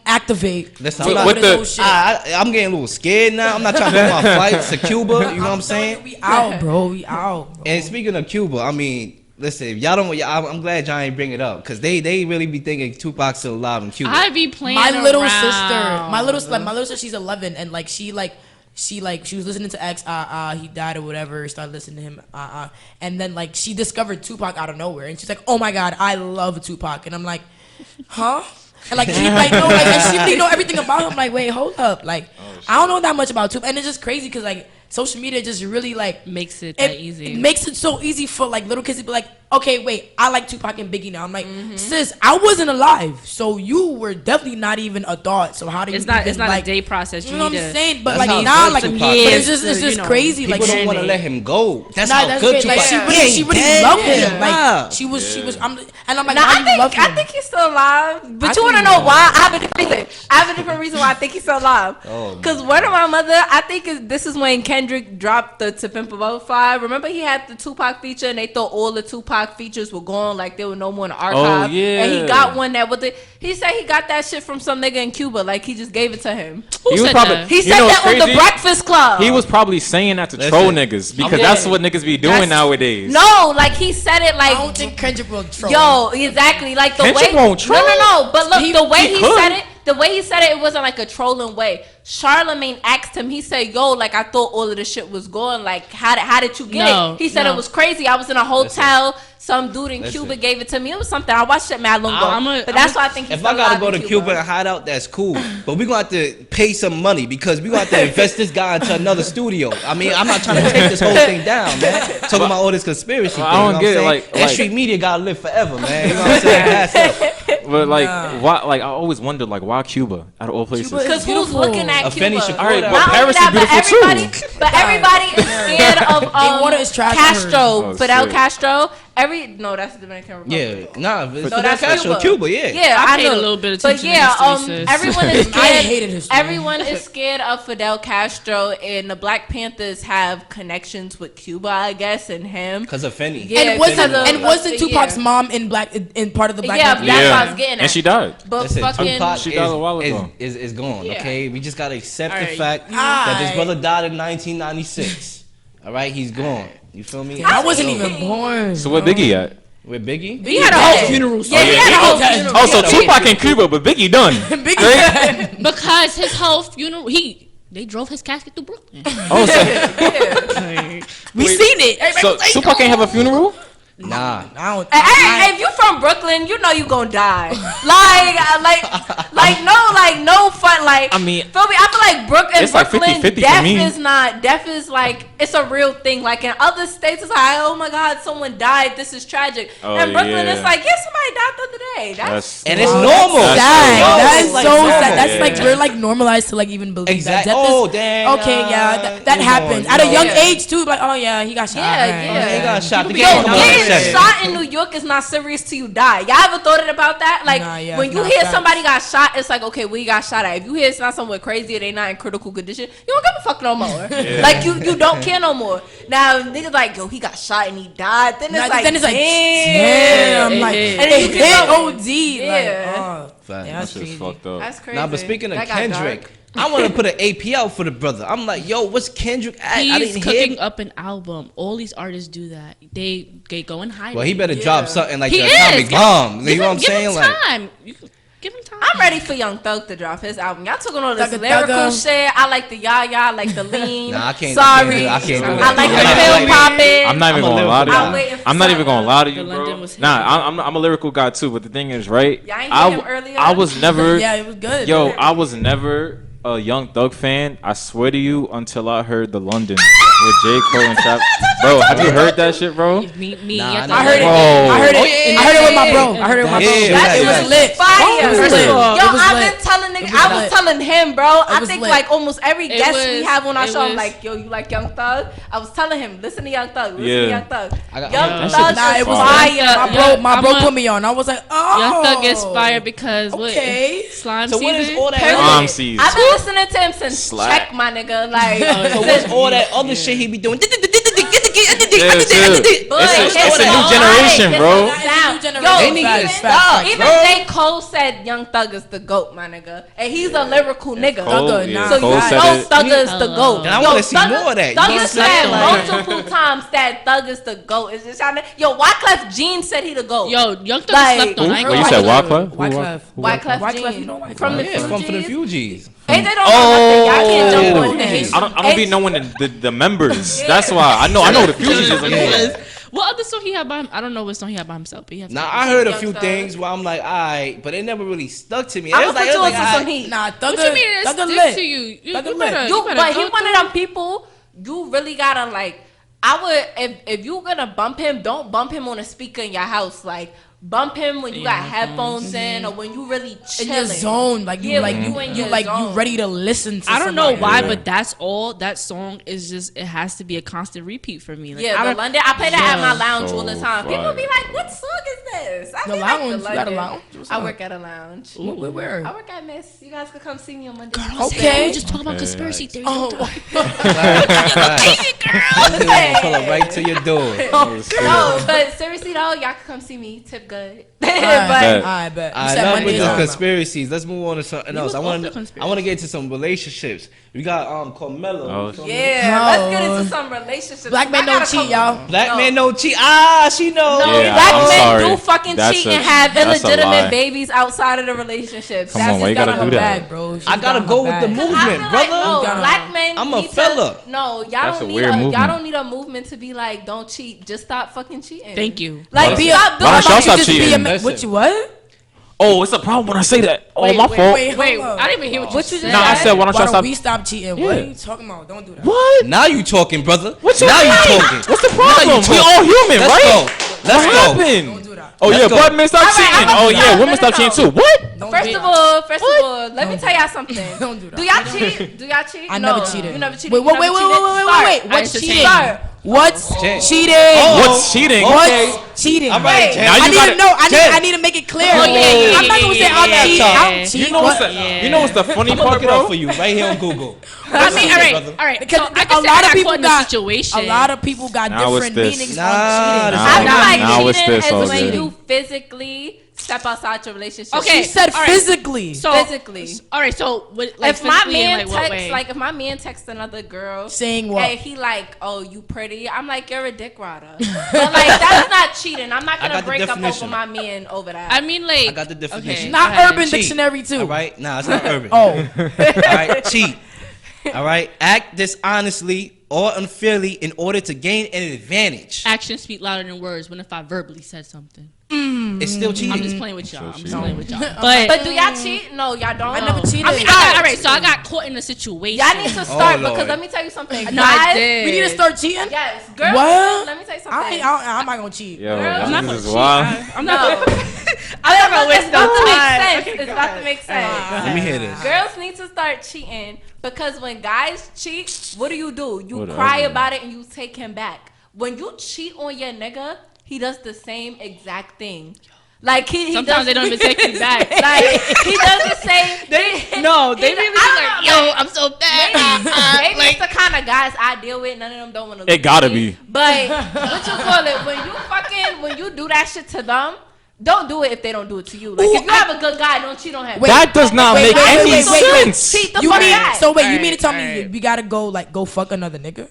activate. Listen, Take I'm not- over with this the- whole shit. I'm getting a little scared now. I'm not trying to book my flights to Cuba. You know what I'm saying? We out, bro. We out. Bro. And speaking of Cuba, I mean, listen, if y'all don't, I'm glad y'all ain't bring it up because they really be thinking Tupac's still alive in Cuba. I be playing. My little around. sister, my little sister, she's 11, and like she was listening to X, he died or whatever, started listening to him, and then like she discovered Tupac out of nowhere, and she's like, oh my god, I love Tupac, and I'm like, huh? And like she like no, like and she really know everything about him. I'm like, wait, hold up, like I don't know that much about Tupac, and it's just crazy because like social media just really like Makes it that easy. It makes it so easy for like little kids to be like, okay, wait, I like Tupac and Biggie now. I'm like, sis, I wasn't alive, so you were definitely not even a thought. So how do you? It's not. even, It's not like, a day process. You know what need I'm to- saying? But That's how like now, good like, Tupac but is. it's just crazy. People Like don't want to let him go. That's Nah, how that's good good. Like Tupac. she really ain't loved dead. him. Yeah. Like she was. And I'm like, Now, why you love him? I think he's still alive. But I you want to think know he why? I have a different reason. I have a different reason why I think he's still alive. Oh, Because word of my mother, I think this is when Kendrick dropped the To Pimp a Butterfly. Remember he had the Tupac feature and they thought all the Tupac features were gone, like there were no more in the archive. yeah. And he got one that with it. He said he got that shit from some nigga in Cuba. Like he just gave it to him. Who He was said probably- that? He You said know that what's on the crazy? Breakfast Club. He was probably saying that to Listen, troll niggas because Yeah. that's what niggas be doing That's- nowadays. No, like he said it like. I don't think Kendrick will troll. Yo, exactly. Like the Kendrick way. won't troll. No. But look, the way he he could. said it. The way he said it, it wasn't like a trolling way. Charlemagne asked him. He said, "Yo, like I thought all of this shit was gone. Like how did you get No, it?" He said no. it was crazy. I was in a hotel. Some dude in Listen. Cuba gave it to me. It was something. I watched it mad long ago. But that's why I think he's If I still gotta alive go in to Cuba and hide out, that's cool. But we gonna have to pay some money because we gonna have to invest this guy into another studio. I mean, I'm not trying to take this whole thing down, man. Talking about all this conspiracy Well, thing. I don't you know get it, what I'm like- saying? S.STREET media gotta live forever, man. You know what I'm saying? That's it. But like, why? Like, I always wondered, like, why Cuba out of all places? Cuba is Because who's beautiful. looking at Afeni Cuba? Shakur, All right, that- but Not only Paris that, is beautiful but everybody, too. but everybody is scared of water is trash for her. Castro, Oh, Fidel shit. Castro, No, that's the Dominican Republic. Yeah, nah, it's So that's Castro, Cuba, yeah. Yeah, I I paid know. a little bit of But attention yeah, to history, sis. everyone is I scared. hated history. Everyone is scared of Fidel Castro, and the Black Panthers have connections with Cuba, I guess, and him. Because of Finney. Yeah, And wasn't because of- and wasn't Tupac's yeah. mom in part of the Black Yeah, Panthers? that's Yeah. what I was getting at. And she died. But Listen, fucking. Tupac She died a while ago. is gone, Yeah. okay? We just gotta accept the Alright. fact that this Aight. brother died in 1996. Alright, he's gone. You feel me? I wasn't even born. So what Biggie at? With Biggie? He had a whole funeral. Yeah, he had a whole funeral. Oh, so Tupac in Cuba, but Biggie done. Biggie. Because his whole funeral, they drove his casket through Brooklyn. Oh, so, We seen it. Everybody so was like, Tupac ain't have a funeral? Nah. I don't. Hey, if you from Brooklyn, you know you gonna die. No fun. Like, I mean, feel me? I feel like Brooklyn, it's like Brooklyn, 50-50 for death me. is not. Death is like it's a real thing. Like in other states, it's like, oh my God, someone died. This is tragic. Oh, and Brooklyn, yeah. it's like, yeah, somebody died the other day. That's And it's Wow, normal. That's That's sad. so That's normal. so Like, sad. That's yeah. like we're like normalized to like even believe Exactly. that. Death Oh, is- dang. Okay, yeah, that you happened know, at a young yeah. age too. Like, oh yeah, he got shot. Yeah, Alright. yeah. He got shot. The Yo, game come on getting at 7. shot in New York is not serious till you die. Y'all ever thought about that? Like Nah, yeah, when it's you not hear facts. somebody got shot, it's like, okay, we got shot at. If you hear it's not somewhere crazy or they not in critical condition, you don't give a fuck no more. Like you don't care no more. Now niggas like, yo, he got shot and he died. Then it's like, then it's like, damn. damn, like hit. And then it you hit get OD. Yeah. Like, oh, Fact. yeah, that's That's crazy. just fucked up. That's crazy. Nah, but speaking of That got Kendrick, dark. I want to put an AP out for the brother. I'm like, yo, what's Kendrick at? I He's didn't cooking hear. up an album. All these artists do that. They go and hide. Well, he better drop something like He the is. Atomic Bomb. You know what I'm Give saying? him Like, time. You can give him time. I'm ready for Young Thug to drop his album. Y'all talking all this Thugga lyrical Thugga. shit. I like the I like the lean. Nah, I can't- Sorry. I can't do I that. like I'm the not pill like- popping. I'm not even I'm a gonna lie to lyrical I'm you. waiting for I'm not even something. gonna lie to The you, London bro. was Nah, I'm a lyrical guy too. But the thing is, right? Y'all ain't get him earlier? I was never. Yeah, it was good. Yo, I was never a Young Thug fan. I swear to you, until I heard the London with J. Cole and Trap. Bro, have you heard that shit, bro? Me. Nah, yeah, nah. I heard it. Bro. I heard it. Oh, yeah, I heard it with my yeah, bro. I heard it with my bro. Yeah, That it shit was was lit. fire. It was First lit. of all, Yo, It was I've lit. been telling It niggas, was I was lit. telling him, bro. I was think lit. like almost every It guest we was- have on our it show, I'm was- like, yo, you like Young Thug? I was telling him, listen to Young Thug, listen Yeah. to Young Thug. I got- Young That Thug shit Nah, is it was fire. my bro I'm put me on. I was like, oh. Young Thug is fire because Okay. what? Slime So what is season? all that? Slime season. I've been listening to him since Slap. Check, my nigga. Like, So what's all that other shit he be doing? It's a new generation, bro. They need to stop, Even bro. J. Cole said Young Thug is the GOAT, my nigga. And he's a lyrical nigga. Cole, Thugger, yeah, nah. So Cole you said know it. Thug is the GOAT. And I wanna see more of that. You know Thug what I'm has saying? said Like- multiple times that Thug is the GOAT. Is this trying to, yo, Wyclef Jean said he the GOAT. Yo, Young Thug Like- slept on. I ain't Wait, you gonna said lie. Wyclef? Who Wyclef. Wyclef Wyclef, Jean. you know Wyclef. From the Yeah, from the Fugees. Fugees. Hey, they don't know nothing. Y'all can't jump yeah, on the him. Fugees. I don't be knowing the members. That's why I know the Fugees. What other song he had by him? I don't know what song he had by himself. But he had Now some- I heard a Young few Thug. things where I'm like, alright, but it never really stuck to me. I'm It was gonna like, put it was you like, on some alright. heat. Nah, What you mean it Thugger stick lit. to you? You Thugger better, lit. you But better he go one of through- them people. You really gotta like. I would if you gonna bump him, don't bump him on a speaker in your house. Like bump him when you got headphones in or when you really In chilling. your zone, like you, Yeah, like when you, you in you your like you zone. ready to listen to. I don't know somebody. why, Yeah. but that's all. That song is just. It has to be a constant repeat for me. Like, Yeah, I the don't- London. I play that at my Yeah. lounge So all the time. People fire. be like, "What song is this?" I The be lounge? like, You the got a London. lounge? What's I up? work at a lounge. Where? I work at Miss. You guys could come see me on Monday. Okay. We just talk about conspiracy theories. Oh, Right. Pull up right to your door. No, but seriously though, y'all could come see me. Tip good. But I bet. You I said love Monday with is the on. conspiracies. Let's move on to something else. was I off want the to conspiracy. get into some relationships. We got Carmelo. Oh, You feel me? yeah, let's get into some relationships. Black men I don't gotta cheat, come- y'all. Black No. men don't cheat. Ah, she knows. No, Yeah, black I'm men sorry. do fucking That's cheat a- and have that's a lie. illegitimate babies outside of the relationships. Come That's on, why you just gotta got do my that? bag. Bro, She's I gotta got go my with the back. movement, I feel like, brother. no, Got black men. I'm a need fella. To, no, y'all That's don't a need weird y'all movement. don't need a movement to be like, don't cheat. Just stop fucking cheating. Thank you. Like, Why be don't- stop why don't doing y'all stop Just be a cheating? ma- Listen. What you what? Oh, it's a problem when I say that. Oh, Wait, my wait, fault. Wait, hold up. I didn't even hear what you said. Nah, I said why don't Why y'all don't stop? we stop cheating? What are you talking about? Don't do that. What? Now you talking, brother. What you now mean? you talking. What's the Now problem? you We talking. all human, Let's right? go. What Let's go. happened? Don't do that. Oh Let's yeah, go. black men stop All right, cheating. I'm Oh a- yeah, no, women no, stop no. cheating too. What? Don't First be- of all, let me tell y'all something. Don't do that. Do y'all cheat? Do y'all cheat? I No. never cheated. You never cheated. Wait, You wait, never wait, cheated? wait, wait, Start. wait. What's I cheating? entertain. Start. What's Cheat. cheating? What's cheating? What's Okay. cheating. All right, Jen. Now I you need gotta- to know. Jen. I need to make it clear. Oh, yeah, I'm not gonna say I'll cheat. You know what's the funny I'm gonna part, look it up bro? for you right here on Google. I mean, all right, brother. all right. Because So I a can say lot I of got people caught in a got situation. a lot of people got Now it's different this. meanings Nah, on cheating. this I feel like Now it's cheating this, is all when good. you physically step outside your relationship. Okay. She said all right. physically. So physically. All right. So what, like, If my physically in, man like, what texts, way? like if my man texts another girl Saying what? and he like, oh, you pretty, I'm like, you're a dick rider. But like that's not cheating. I'm not I gonna got the break up over definition. my man over that. I mean, like I got the definition. Okay, Not go ahead. Urban Cheat. Dictionary too. All right, nah, it's not urban. Oh, All right, cheat. All right, act dishonestly or unfairly in order to gain an advantage. Actions speak louder than words. When if I verbally said something, It's still cheating. I'm just playing with y'all. I'm just cheating. playing with y'all. But do y'all cheat? No, y'all don't. I never cheated. I mean, all right. So I got caught in a situation. Y'all need to start Lord. because let me tell you something. No, I Guys, did. we need to start cheating. Yes, girls. What? Let me tell you something. I'm not gonna cheat. Yo, Girl, I'm not this gonna is cheat. wild. I'm No. not. I'm not gonna waste It's about no to make time. sense. Okay, It's go about ahead. to make sense. Let me hear this. Girls need to start cheating because when guys cheat, what do? You Whatever. cry about it and you take him back. When you cheat on your nigga, he does the same exact thing. Like he Sometimes does, they don't even take you back. Like he does the same. No, they he- really I be don't like, know, yo, I'm so bad. Maybe it's the kind of guys I deal with. None of them don't want to. It gotta be. But what you call it? When you do that shit to them, don't do it if they don't do it to you. Like if you have a good guy, don't cheat on him. That does not make any sense. Cheat the You fuck mean back. so? Wait, you Alright, mean to tell me alright. we gotta go fuck another nigga?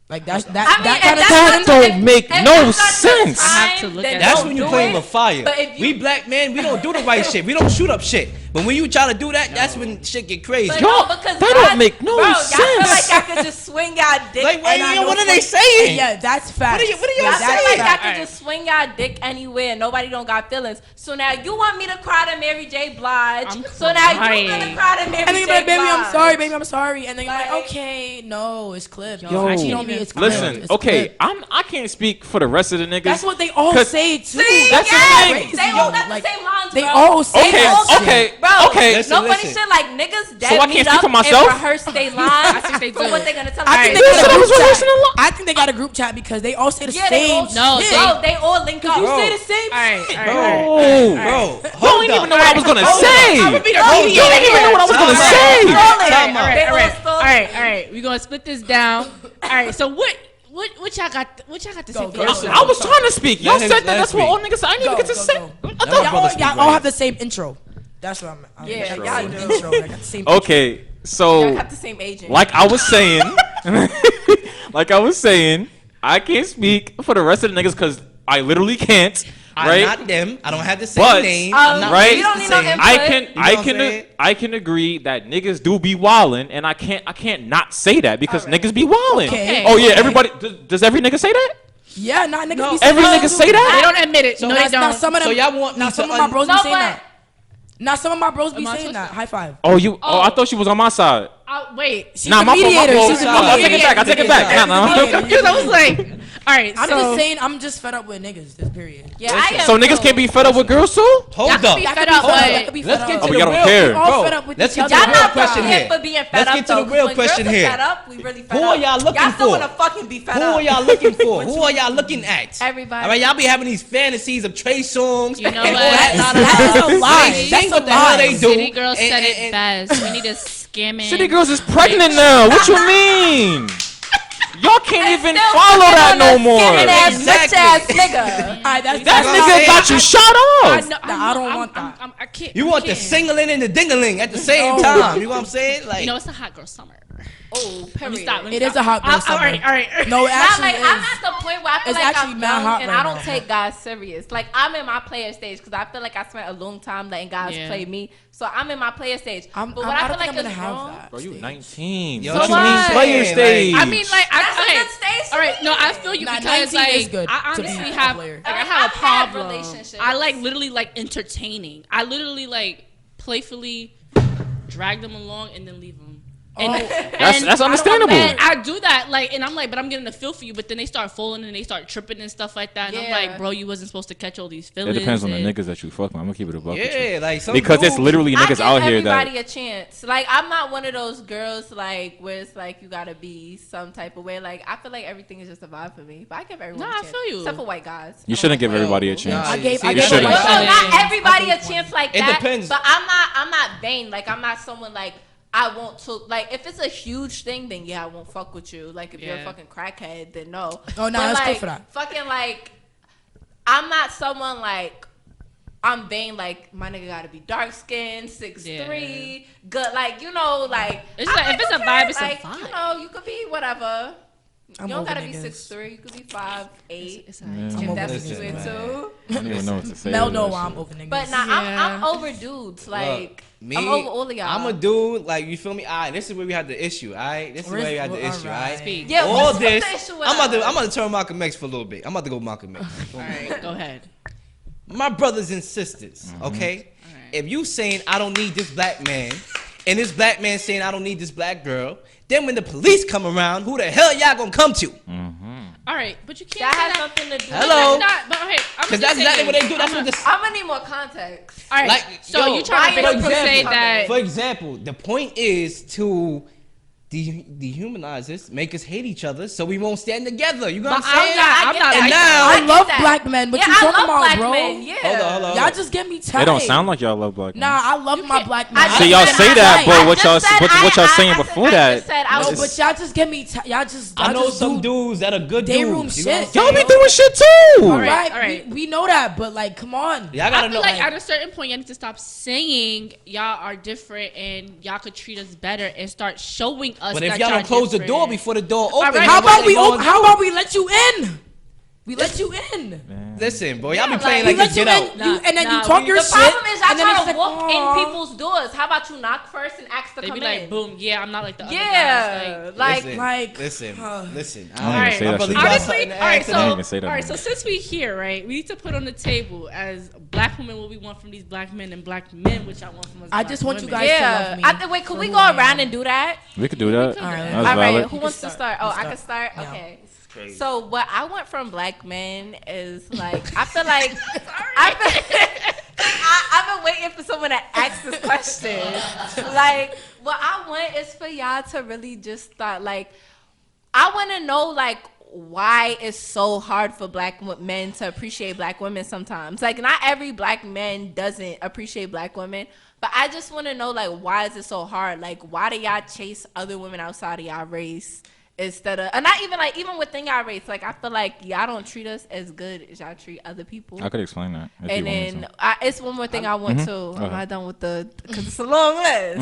Like that I mean, that if kind of that's That not don't the- make if no that's not the sense. I have to time, look then at That's don't when you do claim it. a fire. But if you- We black men, we don't do the right shit. We don't shoot up shit. But when you try to do that, that's when shit get crazy. But Yo, no, because that guys, don't make no bro, Y'all sense. feel like y'all could just swing y'all dick. Like, and I know what are for- they saying? Yeah, that's fact. What are y'all Y'all saying? feel like y'all fact. could just swing y'all dick anywhere and nobody don't got feelings. So now you want me to cry to Mary J. Blige. I'm So now you crying. gonna cry to Mary And then J. you're like, baby, I'm Blige. sorry, baby, I'm sorry. And then you're like, Like- okay, no, it's clip. Yo, I cheat on me, it's clip. Listen, It's okay, clip. I can't speak for the rest of the niggas. That's what they all 'Cause- say too. See, That's the yes, thing. They all got Like, the same lines, they bro. all say Okay, that shit. okay, Bro, okay. Listen, no funny listen. shit like niggas that So I can't meet speak up for myself? and rehearse they lines. I think they for do. what they gonna tell. I think us. they They said got I a was group rehearsing chat. a lot. I think they got a group chat because they all say the Yeah, they same all, No, shit. bro, they all link up. You Bro. say the same All right, shit. all right, Bro, all right. bro, You hold didn't even up. know what I was gonna Hold say. up. I'm gonna be the Oh, You mediator. didn't even know what I was gonna Time out. say. Roll it. Time out. They All all right, stole all the right, shit. all right. We're gonna split this down. All right. So what y'all got? What y'all got to say? Go, for go, yourself? go. I was trying to speak. Y'all Let him- said let that. him That's what speak. all niggas say. I didn't even get to say. Let Y'all, my brother y'all speak all right. have the same intro. That's what I'm Yeah, got the y'all same do. intro. I got the same Okay, Y'all so got the same agent. like I was saying, I can't speak for the rest of the niggas because I literally can't. I'm Right? not them. I don't have the same But- name. I'm not right? You don't need no saying. input. I can know what I'm saying? I can agree that niggas do be wildin', and I can't not say that because niggas be wildin'. Okay. Oh yeah, everybody does every nnigga say that? Yeah, not niggas. No, be saying Every that nigga too. say They that? don't admit it. So no, Now, they don't. now some of them. So y'all want now me some to of my un- bros No, be saying but- that. Now some of my bros be Am I saying supposed that. High five. Oh you? Oh, I Oh. thought she was on my side. Wait. She's Nah, the my fault, my mediator. fault. She's the I'll take it mediator. back, I'll take it back. She's the Nah, nah. mediator. Because I was like, all right. I'm so, just saying, I'm just fed up with niggas. This period. Yeah, I am So niggas too. can't be fed up with girls too? Hold Y'all can up. be Y'all fed can up, be fed up. but- Y'all can be Let's fed get up. to Oh, the y'all don't real. care. We all Bro, fed up with let's each get to other. the Y'all real not question fucking here. for being fed Let's up get to the though, real 'cause when question girls here. are fed up, we really fed Who up. are y'all looking Y'all still for? wanna fucking be fed Who up. are y'all looking for? Who are y'all looking at? Everybody. All right, y'all be having these fantasies of Trey songs. You know and what? all that That's nonsense. a lie. They That's sing a what the hell they lie. do. City Girls and- said it and- best. We need to scam it. City girls is pregnant now. What you mean? Y'all can't And even still follow fucking that on no a more. skinny ass, Exactly. bitch ass nigga. Alright, that's That what I'm nigga saying. got you shot I off. know, Nah, I don't want that. I can't. You I want the can't. singling and the dingling at the same No. time. You know what I'm saying? Like, You know, it's a hot girl summer. Oh, Let me period. stop. Let me It is stop. a hot girl All summer. right, all right. No, it Not actually like I'm is. at the point where I feel It's like actually I'm mad young hot and right I don't now. take guys serious. Like I'm in my player stage because I feel like I spent a long time letting guys Yeah. play me. So I'm in my player stage. I but what don't I feel think like I'm gonna is have wrong. that. Bro, you stage. 19. Yo, What so you mean what? player Like- stage? I mean, like, That's a okay. good stage to All right, be no, I in. feel you Nah, because 19 like is good I to be honestly a have player. like I I've have a had problem. relationships. I like literally like entertaining. I literally like playfully drag them along and then leave them. And, That's understandable. And I do that, like, and I'm like, but I'm getting a feel for you. But then they start falling and they start tripping and stuff like that. And I'm like, bro, you wasn't supposed to catch all these feelings. It depends on the niggas that you fuck with. I'm gonna keep it a buck with you. Yeah, like some because it's dudes- literally niggas out here that. Everybody a chance. Like I'm not one of those girls like where it's like you gotta be some type of way. Like I feel like everything is just a vibe for me. But I give everyone a chance. I feel you. Except for white guys. You shouldn't give everybody a Nah, chance. I gave You a shouldn't. white No, guy not a chance. everybody I a gave chance one. like It that. depends. But I'm not vain. Like I'm not someone like I won't to like if it's a huge thing, then yeah, I won't fuck with you. Like if you're a fucking crackhead, then no. Oh, no, But, that's like, good for that. Fucking like, I'm not someone like I'm vain. Like my nigga gotta be dark skinned, 6'3", good. Like you know, like It's like, if it's a okay, vibe, it's like, a vibe. You know, you could be whatever. I'm You don't over gotta be niggas. 6'3". You could be 5'8". It's Yeah. I'm If over that's niggas. what you Listen, into. I don't even know what to say. Mel to know that why I'm shit. over niggas. But nah, Yeah. I'm over dudes. Like Me, I'm over all of y'all. I'm a dude, like you feel me? Alright, this is where we had the issue, alright? This is where we had the All issue, right. alright? Speak. Yeah, All what's this, the issue with I'm us? about to turn Malcolm X for a little bit. I'm about to go Malcolm X. All right, go ahead. My brothers and sisters, okay? If you saying I don't need this black man, and this black man saying I don't need this black girl, then when the police come around, who the hell y'all gonna come to? All right, but you can't. That say has something to do. Hello? That's not, but okay, I'm Because that's exactly what they do. That's what the... I'm gonna need more context. All right, Like, so yo, you trying to for basically say example- that? For example, the point is to dehumanize us, make us hate each other, so we won't stand together. You know what But I'm saying? I'm not And like now, I get love that. black men. What Yeah, you I talking love about, black bro? men. Yeah. Hold on. Y'all just get me tight. It don't sound like y'all love black men. Nah, I love my can't- black I men. See, y'all say that, but what y'all saying I before just that? said I No, was but y'all just get me tight. Y'all just. I know just some do dudes that are good day dudes. room You know what I'm shit. saying? Y'all be doing shit too. All right. Right, we know that, but like, come on. Y'all I gotta feel know. like at a certain point, you need to stop saying y'all are different and y'all could treat us better and start showing us. But that if y'all don't close the door different. before the door opens, right. How about we? open? How about we let you in? We let you in. Listen, bro, y'all be Yeah, playing like, like We this. let Get you out. in, Nah, and then nah, you talk we- your The shit. problem is y'all and then try it's to like, walk aw. in people's doors. How about you knock first and ask to They come be like, in? boom, yeah, I'm not like the other Yeah, guys. like Listen. I don't even say My that brother, shit. you got Honestly, something to all right, add to so I that? ain't even say that all right, no so since we here, right, we need to put on the table as black women what we want from these black men and black men what y'all want from us. I black just want you women. guys to yeah. love me. I think. Wait, could for we who go I am. around and do that? We could do that. All right, That's All right. valid. Who wants to start? Oh, I can start. Yeah. Okay. So what I want from black men is like I feel like I've been waiting for someone to ask this question. Like what I want is for y'all to really just start like I want to know like why it's so hard for black men to appreciate black women sometimes. Like not every black man doesn't appreciate black women, but I just want to know like why is it so hard? Like why do y'all chase other women outside of y'all race? Instead of, and not even like, even within y'all race, like I feel like y'all don't treat us as good as y'all treat other people. I could explain that. If And you want me then to. it's one more thing I want to. I'm ahead. not done with because it's a long list.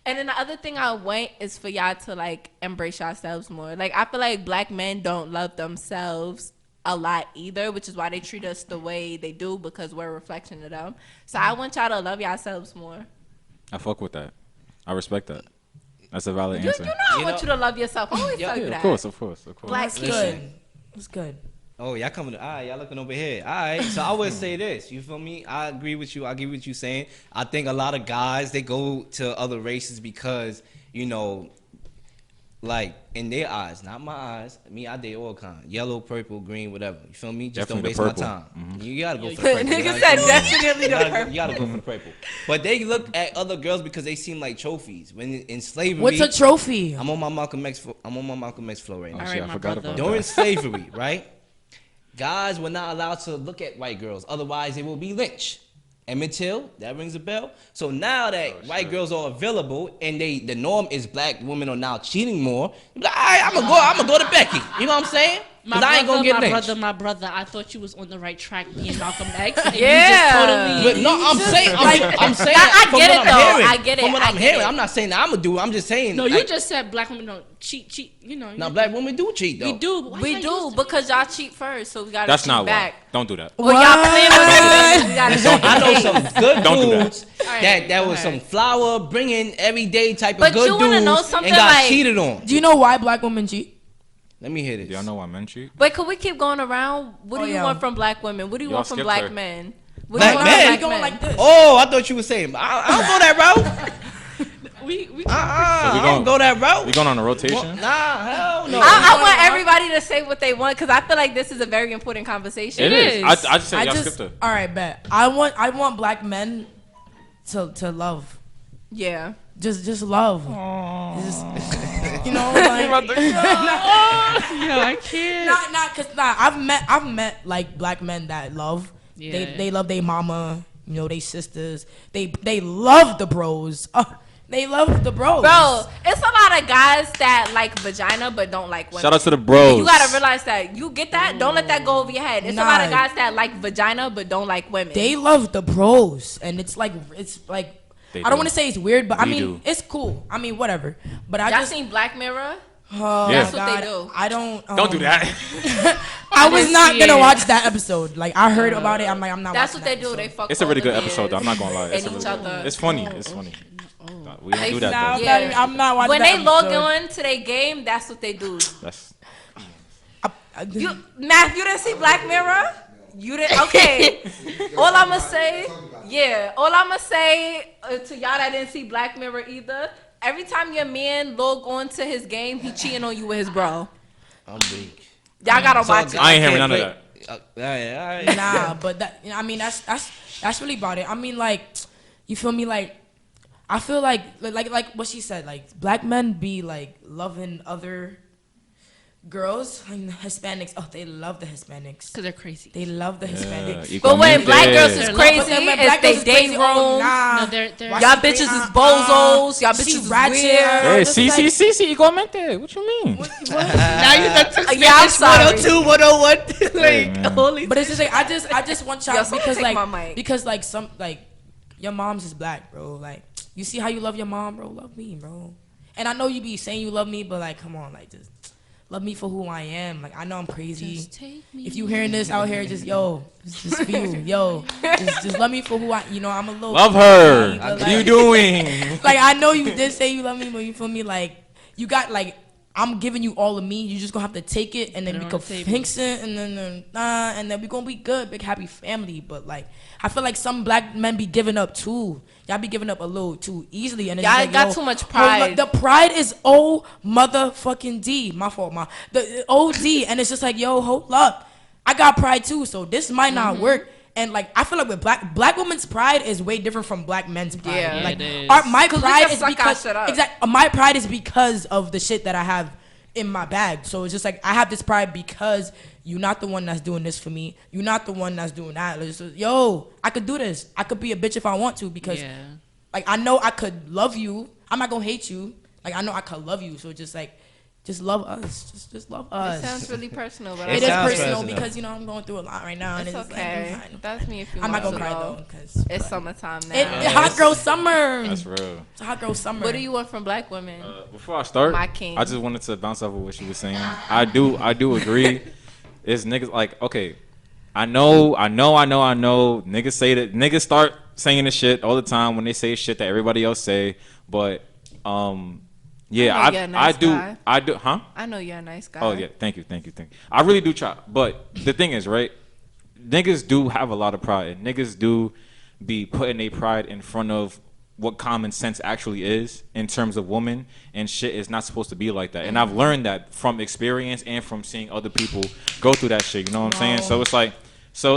And then the other thing I want is for y'all to like embrace yourselves more. Like I feel like black men don't love themselves a lot either, which is why they treat us the way they do because we're a reflection of them. So I want y'all to love yourselves more. I fuck with that. I respect that. That's a valid You answer. know I want you to love yourself. I always tell you Yeah, that. of course. Black That's kids. good. That's good. Oh, y'all coming? All right, y'all looking over here. All right, so I would say this. You feel me? I agree with you. I agree with you saying. I think a lot of guys they go to other races because like in their eyes, not my eyes. Me, I date all kind. Yellow, purple, green, whatever. You feel me? Just Definitely don't waste the my purple. time. You gotta go for the purple. Nigga You know said what I'm saying? definitely the purple. You gotta go for the purple. But they look at other girls because they seem like trophies. When in slavery, What's a trophy? I'm on my Malcolm X. I'm on my Malcolm X flow right now. Oh, All shit, right, I my forgot brother. about During that. slavery, right? Guys were not allowed to look at white girls, otherwise they will be lynched. Emmett Till, that rings a bell. So now that white girls are available and the norm is black women are now cheating more, you're like, all right, I'm gonna go to Becky. You know what I'm saying? Because I ain't gonna get lynched. my brother, I thought you was on the right track being Malcolm X. And Yeah. you just totally. But no, I'm saying I from get what it, I'm though. hearing. I get it. From what I I'm get hearing, it. I'm not saying that I'm gonna do it. I'm just saying. No, you like, just said black women don't cheat. You know. now black women do cheat though. We do. But why We you do use- because y'all cheat first, so we gotta That's cheat not back. why. Don't do that. Well, y'all playing with us. We gotta cheat I know back. some good Don't do that. dudes Alright, that go was ahead. some flower bringing everyday type of But good you wanna dudes know and something, got like- cheated on. Do you know why black women cheat? Let me hear this. Do y'all know why men cheat? Wait, could we keep going around? What Oh, do you yeah. want from black women? What do you Y'all want from skipped black her. men? What Black do you want men? from We black going men? like this. Oh, I thought you were saying I don't go that route. We So we I gon- don't go that route. We going on a rotation? Nah, hell no. I want everybody to say what they want because I feel like this is a very important conversation. It is. I just said I y'all just skipped it. all right, bet. I want black men to love. Yeah. Just love. Just, you know, like I can't. not cause I've met like black men that love. Yeah. They love their mama, you know, they sisters. They love the bros. They love the bros. Bro, it's a lot of guys that like vagina but don't like women. Shout out to the bros. You gotta realize that. You get that? Don't let that go over your head. It's a lot of Nah. guys that like vagina but don't like women. They love the bros, and it's like They I don't do. want to say it's weird, but I We mean do. it's cool. I mean whatever. But I Y'all just seen Black Mirror? oh Yeah. my That's what they God, do. I don't. Don't do that. I was didn't not see gonna it. watch that episode. Like I heard about it. I'm like I'm not. That's watching what they that do. They episode. fuck It's a really all good the episode, though. I'm not gonna lie. and It's, a each really, other. it's funny. It's funny. We don't do Nah, that though. Yeah. I'm not watching When that they log episode. on to their game, that's what they do. That's You, Math, you didn't see Black Mirror? You didn't? Okay. All I'ma say, all I'ma say to y'all that didn't see Black Mirror either, every time your man log on to his game, he cheating on you with his bro. I'm weak. Y'all gotta watch it. I ain't hearing none of that. All right. Nah, but that I mean that's really about it. I mean like you feel me like I feel like what she said like black men be like loving other girls and Hispanics. Oh, they love the Hispanics. Because they're crazy. They love the Hispanics. But when black girls is They're crazy, But then when it's black they girls is day crazy, oh, room. nah. No, they're Why Y'all she bitches crazy? is bozos. Y'all She bitches is ratchet. weird. Hey, Just see, igualmente. What you mean? Now you done took Yeah, I'm sorry. 102, 101. Hey, Like, man. holy. But it's just like I just want y'all Yo, someone because take like my mic. because like some like your mom's is black, bro. Like you see how you love your mom, bro. Love me, bro. And I know you be saying you love me, but like come on, like just love me for who I am. Like I know I'm crazy. Just take me. If you hearing this out here, just just for you, just love me for who I. You know I'm a little Love her. crazy, but, What are you like- doing? Like I know you did say you love me, but you feel me like you got like I'm giving you all of me. You just gonna have to take it and then Put it we on could the table. fix it and then and then we gonna be good, big happy family. But like I feel like some black men be giving up too. Y'all be giving up a little too easily and it's Y'all like, got yo, too much hold pride. up. The pride is O motherfucking D. My fault, the OD and it's just like yo, hold up. I got pride too, so this might not Mm-hmm. work. And like I feel like with black women's pride is way different from black men's pride. Yeah. Like It is. my 'Cause we pride just is suck our because shit up. exactly my pride is because of the shit that I have in my bag. So it's just like I have this pride because you're not the one that's doing this for me. You're not the one that's doing that. It's just, yo, I could do this. I could be a bitch if I want to because Yeah. like I know I could love you. I'm not gonna hate you. Like I know I could love you. So just like just love us. Just love It us. sounds really personal, but It It is sounds personal personal. because you know I'm going through a lot right now. it's and it's okay. Like, I'm That's me if you not want gonna to cry know. though because It's summertime now. hot girl summer. That's real. It's a hot girl summer. What do you want from black women? Before I start, My king. I just wanted to bounce off of what she was saying. I do agree. It's niggas like okay. I know. Niggas say that. Niggas start saying this shit all the time when they say shit that everybody else say. But yeah, I know you're a nice guy. I do, huh? I know you're a nice guy. Oh yeah, thank you. I really do try, but the thing is, right? Niggas do have a lot of pride. And niggas do be putting their pride in front of what common sense actually is in terms of women, and shit is not supposed to be like that. And I've learned that from experience and from seeing other people go through that shit. You know what I'm saying? So it's like, so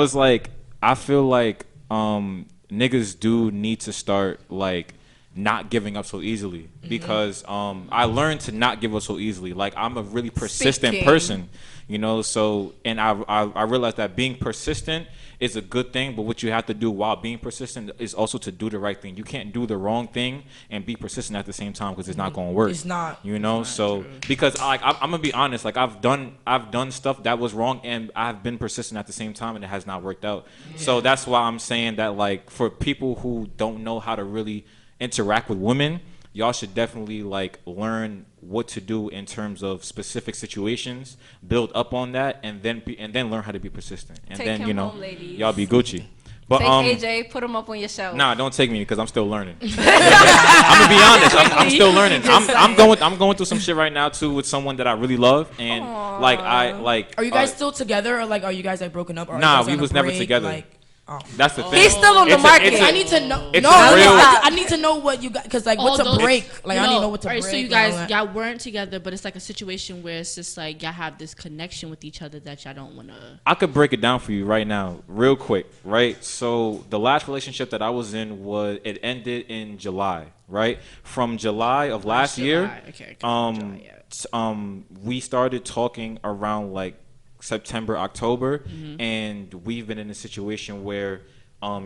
it's like I feel like niggas do need to start like not giving up so easily because I learned to not give up so easily. Like I'm a really persistent Speaking. person, you know. So and I realized that being persistent is a good thing, but what you have to do while being persistent is also to do the right thing. You can't do the wrong thing and be persistent at the same time because it's not going to work. It's not. You know, so because like I'm gonna be honest, like I've done stuff that was wrong and I've been persistent at the same time and it has not worked out. So that's why I'm saying that like for people who don't know how to really interact with women, y'all should definitely like learn what to do in terms of specific situations, build up on that, and then learn how to be persistent, and Take then him you know home, ladies. y'all be Gucci. But Take AJ, put him up on your shelf. nah, don't take me because I'm still learning. I'm gonna be honest, I'm still learning. I'm going through some shit right now too with someone that I really love, and like I like. Are you guys still together or like are you guys like broken up? Or are you Nah, guys we on a was never break? together. Like, That's the thing. He's still on the market. I need to know. It's No, a real- I need to know what you got. Because, like, what's a those- break? Like, I need to know what's a break. So you and all guys, that. y'all weren't together, but it's like a situation where it's just like y'all have this connection with each other that y'all don't want to. I could break it down for you right now, real quick, right? So the last relationship that I was in it ended in July, right? From July of last year, Okay, we started talking around like September, October, Mm-hmm. and we've been in a situation where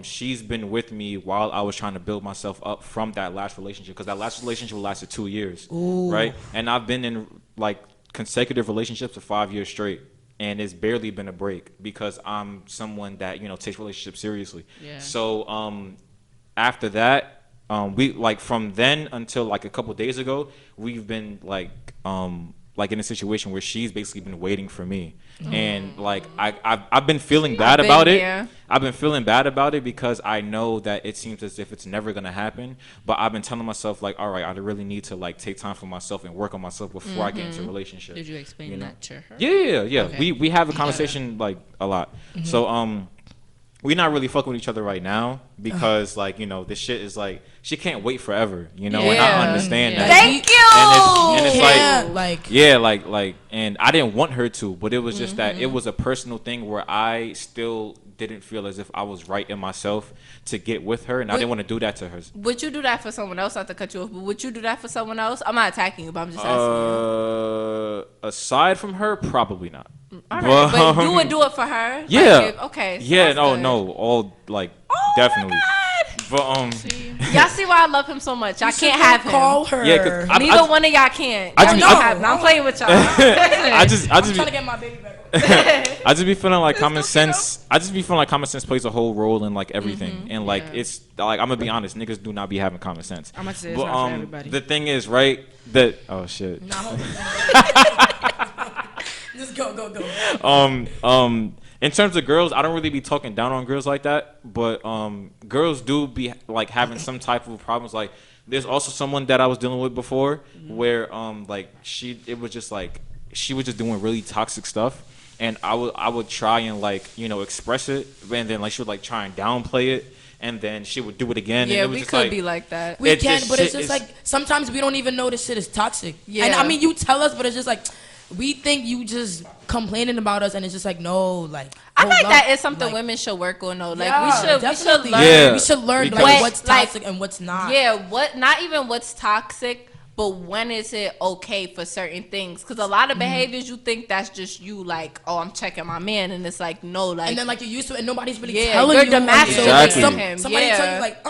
she's been with me while I was trying to build myself up from that last relationship, because that last relationship lasted 2 years, right? And I've been in like consecutive relationships for 5 years straight, and it's barely been a break because I'm someone that takes relationships seriously. Yeah. So after that, we like from then until like a couple days ago, we've been like in a situation where she's basically been waiting for me, and like I've been feeling bad been about it. there. I've been feeling bad about it because I know that it seems as if it's never gonna happen. But I've been telling myself like, all right, I really need to like take time for myself and work on myself before I get into a relationship. Did you explain that to her? Yeah. Okay. We have a conversation like a lot. So we're not really fucking with each other right now because like this shit is like she can't wait forever, and I understand that. Thank you. And it's Yeah, like like- yeah, like and I didn't want her to, but it was just that it was a personal thing where I still didn't feel as if I was right in myself to get with her, and I didn't want to do that to her. Would you do that for someone else? Not to cut you off, but would you do that for someone else? I'm not attacking you, but I'm just asking you. Aside from her, probably not. All right, but you would do it for her? Yeah. Like, okay. So Yeah. that's good. No. All like Oh definitely. My God. But Y'all see why I love him so much. I can't have him. Call her. Yeah, 'cause I- Neither one of y'all can't. I Y'all just- don't I- have him. I'm playing with y'all. I just I'm be, trying to get my baby back. I just be feeling like common sense. I just be feeling like common sense plays a whole role in like everything, and like it's like I'm gonna be honest, niggas do not be having common sense. I'm about to say it's But not for everybody. the thing is, right? That oh shit. Just go. In terms of girls, I don't really be talking down on girls like that, but girls do be like having some type of problems. Like there's also someone that I was dealing with before where like she was just doing really toxic stuff, and I would try and like express it, and then like she would like try and downplay it, and then she would do it again. Yeah, and it was we just, could like, be like that. We It can, just but it's shit just is- like sometimes we don't even know this shit is toxic. Yeah. And I mean, you tell us, but it's just like we think you just complaining about us, and it's just like no, like I hold think up, that is something like, women should work on though. Like yeah, we should definitely. learn. Yeah. We should learn Because- like what's Like, toxic and what's not. Yeah, not even what's toxic, but when is it okay for certain things? Because a lot of behaviors you think that's just you, like, oh, I'm checking my man, and it's like no, like, And then like you're used to it, and nobody's really yeah, telling you're you. demasculating Exactly. him. Somebody yeah. tell you like,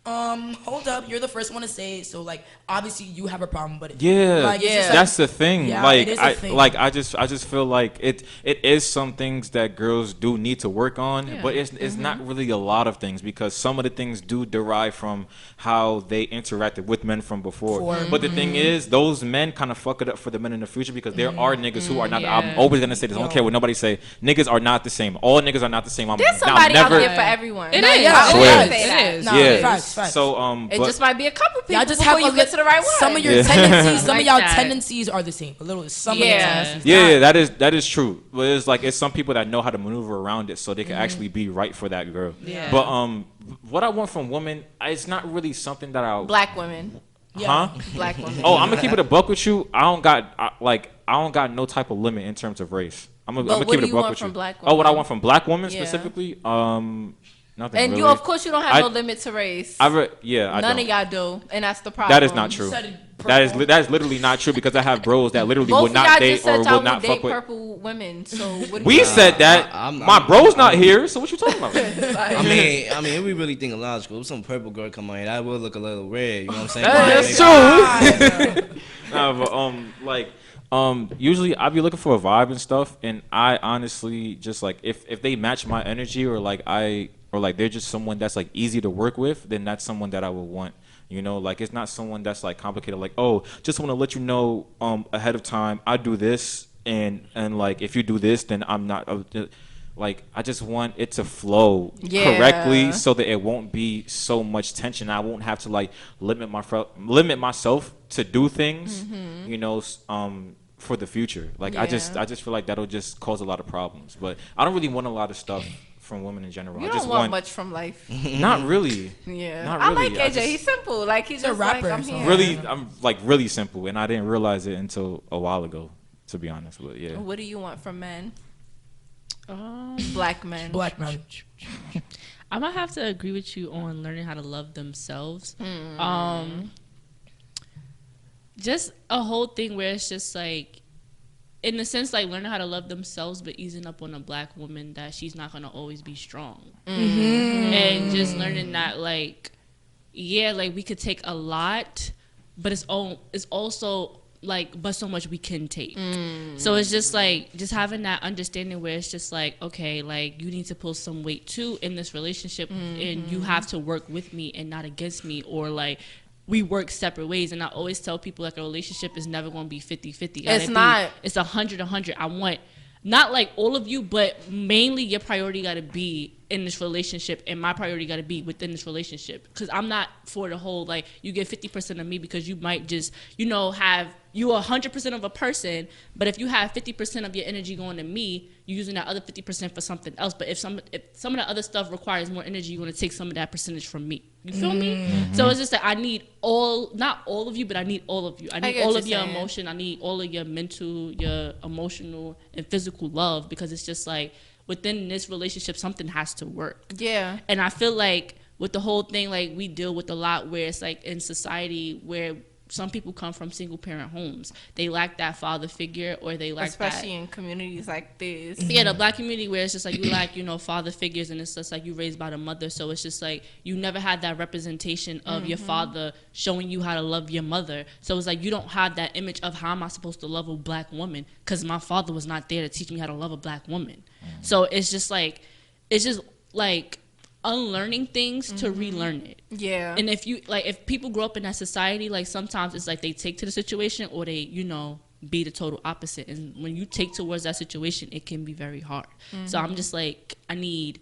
hold up, you're the first one to say it, so like obviously you have a problem, but Yeah, like, it's just, like, that's the thing. Yeah, like it is a I thing. like I just feel like it is some things that girls do need to work on, but it's not really a lot of things because some of the things do derive from how they interacted with men from before. But the thing is, those men kind of fuck it up for the men in the future because there are niggas who are not. Yeah. I'm always gonna say this. I don't care what nobody say. Niggas are not the same. All niggas are not the same. There's somebody out there for everyone. It Nah, is. yeah, I it always is. say It that. is. Nah, Yeah. facts. So It but- just might be a couple people Y'all just before have you get to the right one. Some of your Yeah. tendencies, some Like of y'all that. tendencies are the same. A little, some of Yeah. your tendencies. Yeah, that is true. But it's some people that know how to maneuver around it, so they can actually be right for that girl. Yeah. But what I want from women, it's not really something that I Black women. Yeah. huh? Black women. Oh, I'm gonna keep it a buck with you. I don't got no type of limit in terms of race. I'm But gonna what keep do it a you buck want with from you. black Oh, what I women? want from black women Yeah. specifically? Nothing. And really. you, of course, you don't have I- no limit to race. I None don't. of y'all do, and that's the problem. That is not true. said it That purple. is literally not true because I have bros that literally Both would of y'all not date just said or y'all would not would date fuck with. purple women. So what We said that. I'm- My bro's not here, so what you talking about? I mean, if we really think logical, if some purple girl come on here, that would look a little red. You know what I'm saying? That's true. Nah, but usually I be looking for a vibe and stuff, and I honestly just like if they match my energy or they're just someone that's like easy to work with, then that's someone that I would want. Like it's not someone that's like complicated. Like, oh, just want to let you know ahead of time I do this, and like if you do this, then I'm not. Like I just want it to flow correctly so that it won't be so much tension. I won't have to like limit myself to do things, for the future. Like I just feel like that'll just cause a lot of problems. But I don't really want a lot of stuff from women in general. You I don't just want much from life. Not really. Yeah, Not I really. like I AJ. just- He's simple. Like he's a just rapper, like I'm so- here. Really, I'm like really simple, and I didn't realize it until a while ago, to be honest. But yeah, What do you want from men? Um, Black men. Black man. I might have to agree with you on learning how to love themselves. Just a whole thing where it's just like, in a sense, like learning how to love themselves, but easing up on a black woman that she's not gonna always be strong, and just learning that like, yeah, like we could take a lot, but it's also like but so much we can take. So it's just like just having that understanding where it's just like, okay, like you need to pull some weight too in this relationship, and you have to work with me and not against me, or like we work separate ways. And I always tell people like a relationship is never going to be 50-50. It's not. It's 100-100. I want not like all of you, but mainly your priority got to be in this relationship, and my priority got to be within this relationship. Because I'm not for the whole like you get 50% of me because you might just have you 100% of a person, but if you have 50% of your energy going to me, you're using that other 50% for something else. But if some of the other stuff requires more energy, you're going to take some of that percentage from me. You feel me? So it's just that I need not all of you, but I need all of you. I need get all what of you're your saying. emotion. I need all of your mental, your emotional, and physical love, because it's just like within this relationship, something has to work. Yeah. And I feel like with the whole thing, like we deal with a lot where it's like in society where some people come from single parent homes. They lack that father figure, or they lack Especially in communities like this. yeah, the black community where it's just like you lack, father figures, and it's just like you raised by the mother. So it's just like you never had that representation of your father showing you how to love your mother. So it's like you don't have that image of how am I supposed to love a black woman, because my father was not there to teach me how to love a black woman. So it's just like unlearning things to relearn it. Yeah. And if people grow up in that society, like sometimes it's like they take to the situation, or they, be the total opposite. And when you take towards that situation, it can be very hard. So I'm just like, I need,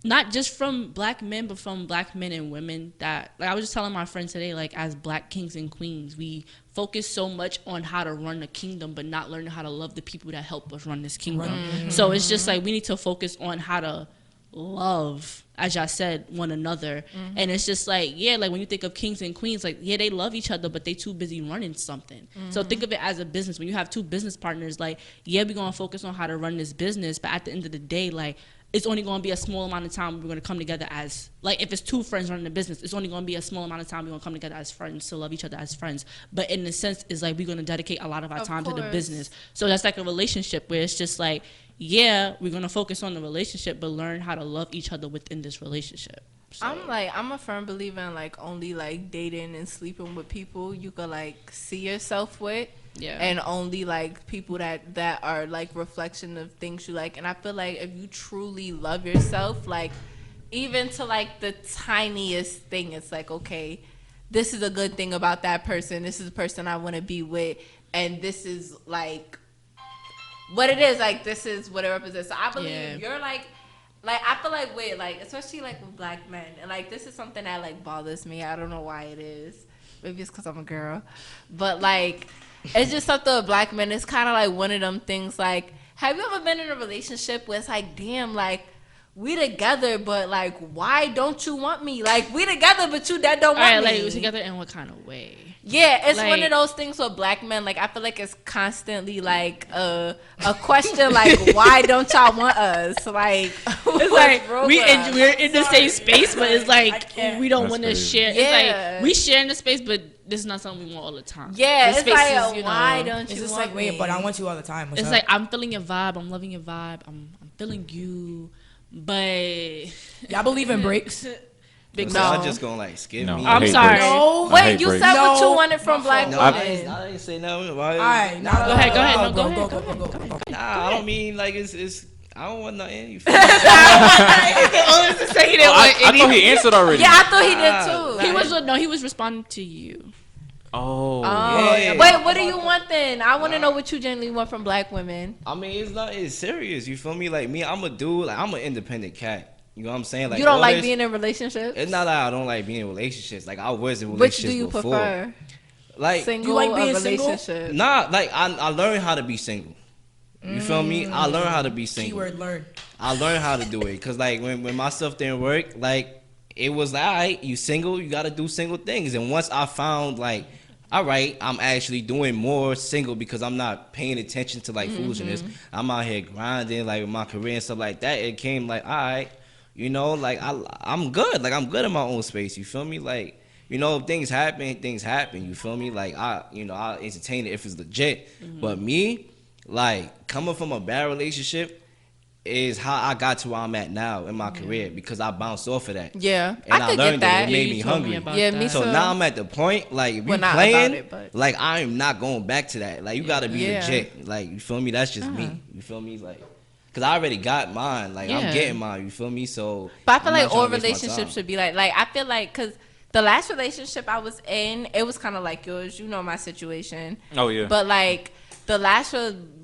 not just from black men, but from black men and women that, like I was just telling my friend today, like as black kings and queens, we focus so much on how to run the kingdom, but not learning how to love the people that help us run this kingdom. So it's just like, we need to focus on how to love, as y'all said, one another. And it's just like, yeah, like when you think of kings and queens, like, yeah, they love each other, but they too busy running something. So think of it as a business. When you have two business partners, like, yeah, we're gonna focus on how to run this business, but at the end of the day, like, it's only going to be a small amount of time we're going to come together as, like, if it's two friends running the business, it's only going to be a small amount of time we're going to come together as friends, to love each other as friends. But in a sense, it's like we're going to dedicate a lot of our time to the business. So that's like a relationship where it's just like, yeah, we're going to focus on the relationship, but learn how to love each other within this relationship. So. I'm a firm believer in like only like dating and sleeping with people you could like see yourself with. Yeah. And only like people that are like reflection of things you like. And I feel like if you truly love yourself, like even to like the tiniest thing, it's like, okay, this is a good thing about that person. This is the person I want to be with. And this is like what it is. Like this is what it represents. So I believe you're like I feel like with like, especially like with black men, and like this is something that like bothers me. I don't know why it is. Maybe it's because I'm a girl. But like, it's just something with black men. It's kind of like one of them things like, have you ever been in a relationship where it's like, damn, like, we together, but like, why don't you want me? Like, we together, but you that don't want me. Like, we together in what kind of way? Yeah, it's like, one of those things with black men. Like, I feel like it's constantly like a question, like, why don't y'all want us? Like, it's like we're in the same space, but it's like we don't want to share. Yeah. It's like we share in the space, but this is not something we want all the time. Yeah, the it's like, why don't you it's just want like, me? wait, but I want you all the time. What's it's up? like I'm feeling your vibe. I'm loving your vibe. I'm feeling you, but y'all believe in breaks? So y'all just gonna like skip me. I'm sorry. No. Wait, you said what you wanted from black No, women. I didn't say nothing. Why? All right, Go ahead. No, go ahead. Go. Nah, I don't mean like it's. I don't want nothing. You feel I thought he answered already. Yeah, I thought he did too. He was responding to you. Oh. Yeah. Wait, what do you want then? I want to know what you genuinely want from black women. I mean, it's not. It's serious. You feel me? Like me, I'm a dude. Like I'm an independent cat. You know what I'm saying? Like you don't like this, being in relationships? It's not like I don't like being in relationships. Like I was in Which relationships do you before. prefer? Like Single You like or being single? relationship? nah. Like I learned how to be single. You feel me? I learned how to be single. Keyword learn. I learned how to do it. Cause like when my stuff didn't work, like it was like, all right, you single, you gotta do single things. And once I found like, all right, I'm actually doing more single because I'm not paying attention to like foolishness. I'm out here grinding like with my career and stuff like that. It came like, all right, you know, like I'm good. Like I'm good in my own space. You feel me? Like, you know, if things happen. You feel me? Like I entertain it if it's legit. But me, like coming from a bad relationship is how I got to where I'm at now in my career because I bounced off of that. Yeah, And I could learned get that. that it made me hungry. Yeah, me So too. now I'm at the point, like, if you Well, not playing, about it, but- like, I am not going back to that. Like, you got to be Yeah. legit. Like, you feel me? That's just me. You feel me? Like, because I already got mine. Like, I'm getting mine. You feel me? So, But I feel I'm not like all trying to waste my time. relationships should be like I feel like, because the last relationship I was in, it was kind of like yours. You know my situation. Oh, yeah. But, like, the last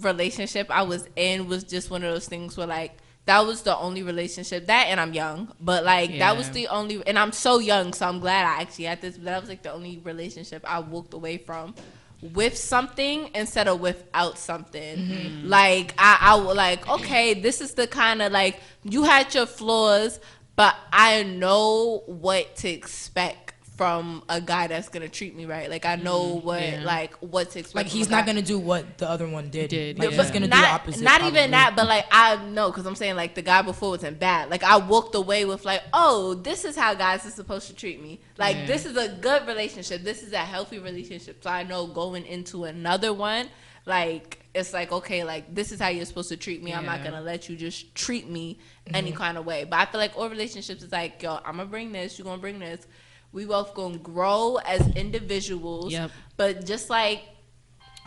relationship I was in was just one of those things where, like, that was the only relationship and I'm young, but like that was the only, and I'm so young, so I'm glad I actually had this. But that was like the only relationship I walked away from with something instead of without something. Like I was like, okay, this is the kind of like you had your flaws, but I know what to expect from a guy that's gonna treat me right. Like I know what to expect. Like he's not gonna do what the other one did. Like But he's gonna do the opposite. Not probably. even that, but like I know, because I'm saying like the guy before wasn't bad. Like I walked away with like, oh, this is how guys are supposed to treat me. Like this is a good relationship. This is a healthy relationship. So I know going into another one, like it's like, okay, like this is how you're supposed to treat me. I'm not gonna let you just treat me any kind of way. But I feel like all relationships is like, yo, I'm gonna bring this, you're gonna bring this. We both gonna grow as individuals. But just like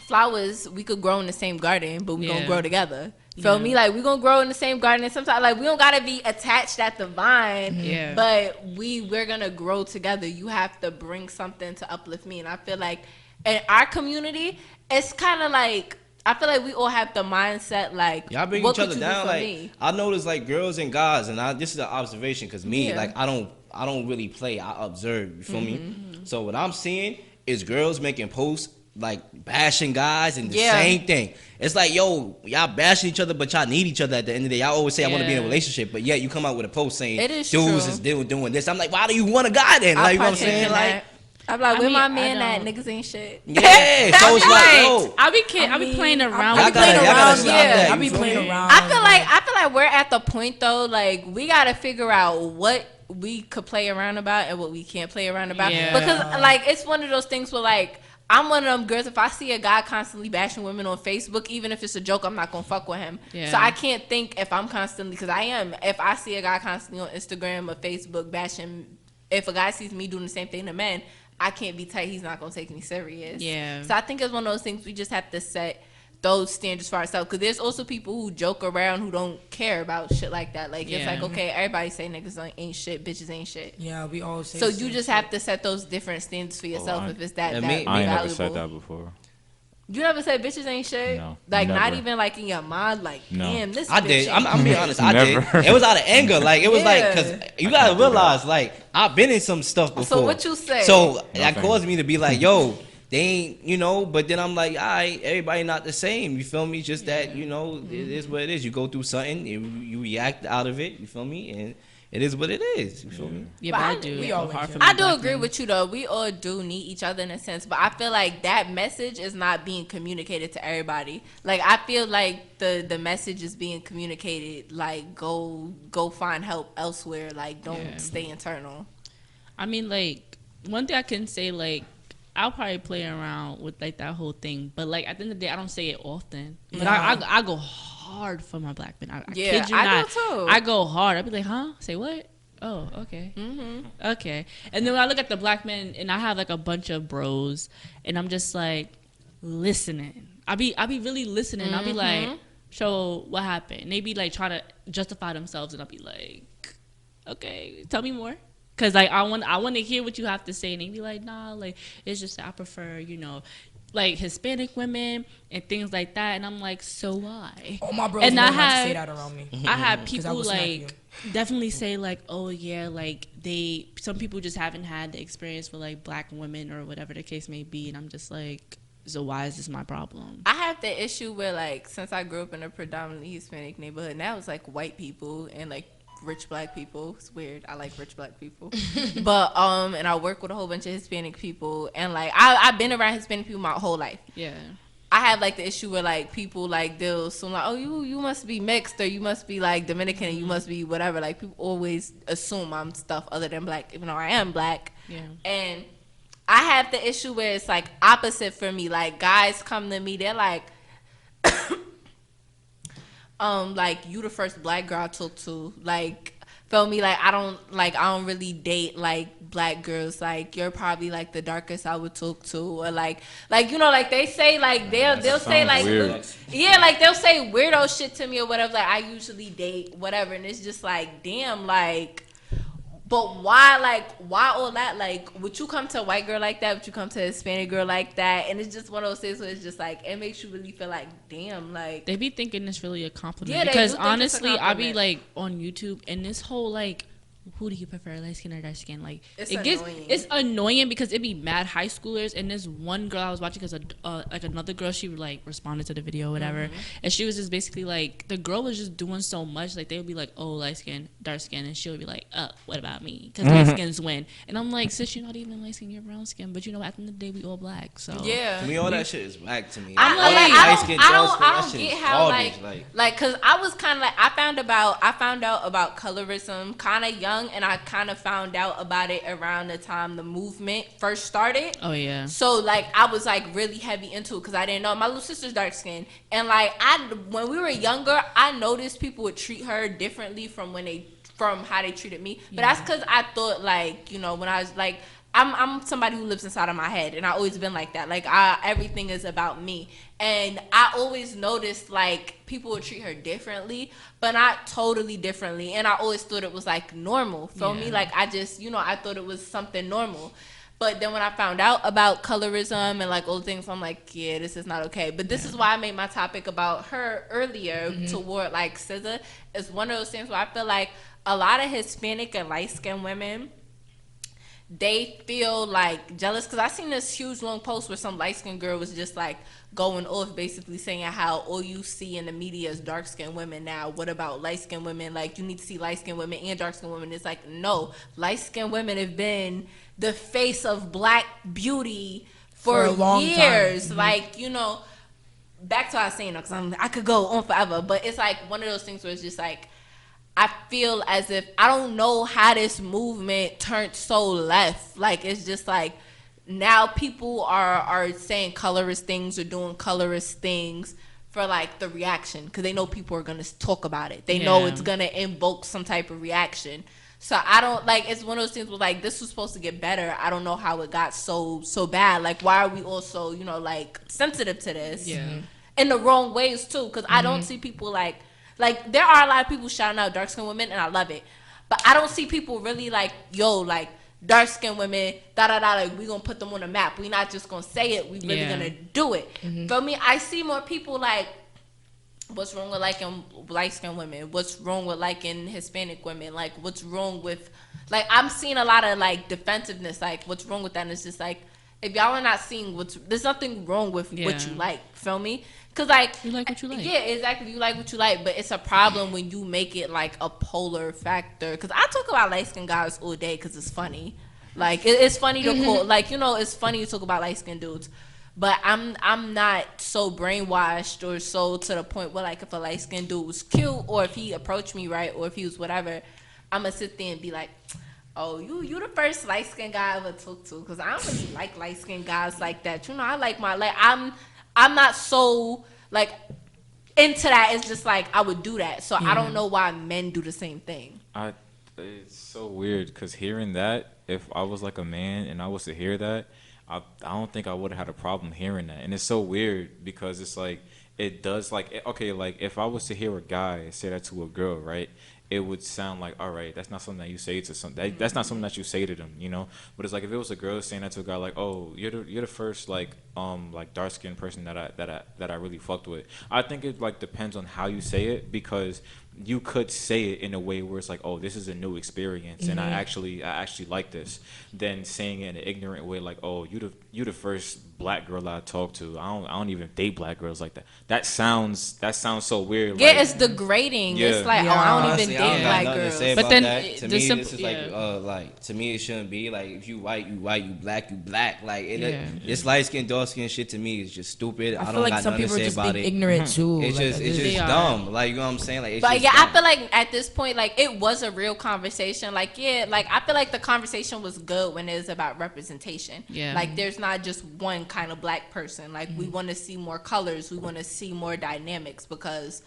flowers, we could grow in the same garden, but we gonna grow together. Feel me? Like we gonna grow in the same garden, and sometimes like we don't gotta be attached at the vine. But we're gonna grow together. You have to bring something to uplift me, and I feel like in our community, it's kind of like I feel like we all have the mindset like y'all bring what each other could you do down. for Like me? I notice like girls and guys, and this is an observation because me, like I don't really play. I observe. You feel me? So what I'm seeing is girls making posts like bashing guys and the same thing. It's like, yo, y'all bashing each other, but y'all need each other at the end of the day. Y'all always say I want to be in a relationship, but yet you come out with a post saying dudes is doing this. I'm like, why do you want a guy then? Like, you know what I'm saying? Like, I'm like, where my man at? Niggas ain't shit. yeah. So it's like, yo, I be playing around. y'all gotta stop that. I You be feel playing me? around. I feel like we're at the point though, like we gotta figure out what we could play around about and what we can't play around about. Because like it's one of those things where like I'm one of them girls, if I see a guy constantly bashing women on Facebook, even if it's a joke, I'm not gonna fuck with him. So I can't think if I'm constantly, because I am, if I see a guy constantly on Instagram or Facebook bashing, if a guy sees me doing the same thing to men, I can't be tight. He's not gonna take me serious. So I think it's one of those things we just have to set those standards for ourselves. Because there's also people who joke around who don't care about shit like that. Like it's like, okay, everybody say niggas ain't shit, bitches ain't shit. Yeah, we all say. So you just have to set those different standards for yourself if it's that me- I ain't never valuable. said that before. You never said bitches ain't shit? No, Like not never. even like in your mind, like damn, this I bitch did. ain't I'm being honest. I did. Never. It was out of anger. Like it was like Yeah. because you gotta realize like I've been in some stuff before. So what you say? So that Nothing. caused me to be like, yo, they ain't, you know. But then I'm like, all right, everybody not the same. You feel me? Just that, you know, it is what it is. You go through something, you react out of it. You feel me? And it is what it is. You feel me? Yeah, but I do. we all Hard for I me do black agree men. with you though. We all do need each other in a sense, but I feel like that message is not being communicated to everybody. Like I feel like the message is being communicated like go find help elsewhere. Like don't stay internal. I mean, like one thing I can say, like I'll probably play around with like that whole thing, but like at the end of the day, I don't say it often. But I go hard for my black men. I kid you I not. do too. I go hard. I be like, huh? Say what? Oh, okay. Okay. And then when I look at the black men, and I have like a bunch of bros, and I'm just like listening. I be really listening. I'll be like, so what happened? And they be like trying to justify themselves, and I'll be like, okay, tell me more. Cause like I want to hear what you have to say, and they be like, nah, like it's just that I prefer, you know, like Hispanic women and things like that. And I'm like, so why? All my bros And know I not to have- say that around me. I had 'Cause I people will smack like definitely say like, oh yeah, like some people just haven't had the experience with like black women or whatever the case may be, and I'm just like, So why is this my problem? I have the issue where, like, since I grew up in a predominantly Hispanic neighborhood, now it's like white people and like rich black people. It's weird. I like rich black people, but and I work with a whole bunch of Hispanic people, and like I've been around Hispanic people my whole life. Yeah. I have like the issue where like people like they'll assume like, oh, you must be mixed, or you must be like Dominican, and you must be whatever. Like people always assume I'm stuff other than black, even though I am black. Yeah. And I have the issue where it's like opposite for me. Like guys come to me, they're like, like you the first black girl I talked to. Like, feel me? Like I don't really date like black girls. Like you're probably like the darkest I would talk to, or like you know, like they say like they'll say like weird. yeah, like they'll say weirdo shit to me or whatever. Like I usually date whatever, and it's just like damn, like. But why all that? Like, would you come to a white girl like that? Would you come to a Hispanic girl like that? And it's just one of those things where it's just like, it makes you really feel like, damn, like. They be thinking it's really a compliment. Yeah, they because do think it's a honestly, I be compliment. like on YouTube, and this whole like, who do you prefer, light skin or dark skin? Like, It's annoying. It's annoying because it be mad high schoolers. And this one girl I was watching, because like another girl, she like responded to the video or whatever, and she was just basically like, the girl was just doing so much. Like they would be like, oh, light skin, dark skin, and she would be like, what about me? Because light skins win. And I'm like, sis, you're not even light skin, you're brown skin. But you know, at the end of the day, we all black. So Yeah. To me, all that shit is whack to me. I'm All like, that light-skin, dark skin, I that don't shit get is how garbage, like cause I was kind of like I found out about colorism kind of young, and I kind of found out about it around the time the movement first started. oh yeah. So like I was like really heavy into it because I didn't know my little sister's dark skin, and like when we were younger, I noticed people would treat her differently from how they treated me. But that's because I thought like, you know, when I was like. I'm somebody who lives inside of my head, and I always been like that. Like everything is about me, and I always noticed like people would treat her differently, but not totally differently. And I always thought it was like normal. Feel me? Like I just, you know, I thought it was something normal. But then when I found out about colorism and like all the things, I'm like, yeah, this is not okay. But this is why I made my topic about her earlier toward like SZA. It's one of those things where I feel like a lot of Hispanic and light skinned women, they feel like jealous, because I seen this huge long post where some light skinned girl was just like going off, basically saying how all you see in the media is dark skinned women now. What about light skinned women? Like you need to see light skinned women and dark skinned women. It's like, no, light skinned women have been the face of black beauty for a long years. time. Like, you know, back to what I was saying, because I could go on forever, but it's like one of those things where it's just like, I feel as if I don't know how this movement turned so left. Like it's just like now people are saying colorist things or doing colorist things for like the reaction, because they know people are gonna talk about it. They know it's gonna invoke some type of reaction. So I don't like. It's one of those things where like this was supposed to get better. I don't know how it got so bad. Like why are we also, you know, like sensitive to this? Yeah. In the wrong ways too, because I don't see people like there are a lot of people shouting out dark skinned women, and I love it, but I don't see people really like, yo, like dark skinned women, like we gonna put them on the map. We not just gonna say it, we really gonna do it. For me, I see more people like, what's wrong with liking light skinned women? What's wrong with liking Hispanic women? Like what's wrong with, like I'm seeing a lot of like defensiveness, like what's wrong with that? And it's just like, if y'all are not seeing there's nothing wrong with what you like, feel me? Cause like You like what you like. Yeah, exactly. You like what you like, but it's a problem when you make it like a polar factor. Cause I talk about light skinned guys all day, cause it's funny. Like it's funny to call, like, you know, it's funny to talk about light skinned dudes. But I'm not so brainwashed or so to the point where like if a light skinned dude was cute, or if he approached me right, or if he was whatever, I'm gonna sit there and be like, oh, you the first light skinned guy I ever talked to, cause I don't really like light skinned guys like that. You know, I like I'm not so like into that. It's just like I would do that, so I don't know why men do the same thing. It's so weird, because hearing that, if I was like a man and I was to hear that, I don't think I would have had a problem hearing that. And it's so weird because it's like, it does like, okay, like if I was to hear a guy say that to a girl, right? it would sound like, all right, that's not something that you say to some. That's not something that you say to them, you know. But it's like if it was a girl saying that to a guy, like, oh, you're the first like dark skinned person that I really fucked with. I think it like depends on how you say it, because you could say it in a way where it's like, oh, this is a new experience, and I actually like this, than saying it in an ignorant way, like, oh, you the first black girl I talked to. I don't even date black girls like that. That sounds so weird. Yeah, like, it's degrading. Yeah. It's like, Yeah. oh, I don't Honestly, even I don't date got black nothing to girls. say But about then that. To the me, simple- this is yeah. like to me, it shouldn't be like if you white, you white, you black, you black. Like Yeah. this light skin, dark skin shit to me is just stupid. I I feel don't like got some nothing to people are say just about being it. ignorant too. It's Like, just They are. dumb. Like, you know what I'm saying? Like, it's But just yeah, dumb. I feel like at this point, like it was a real conversation. Like, yeah, like I feel like the conversation was good when it was about representation. Yeah. Like there's not just one kind of black person. Like we want to see more colors. We want to see more dynamics, because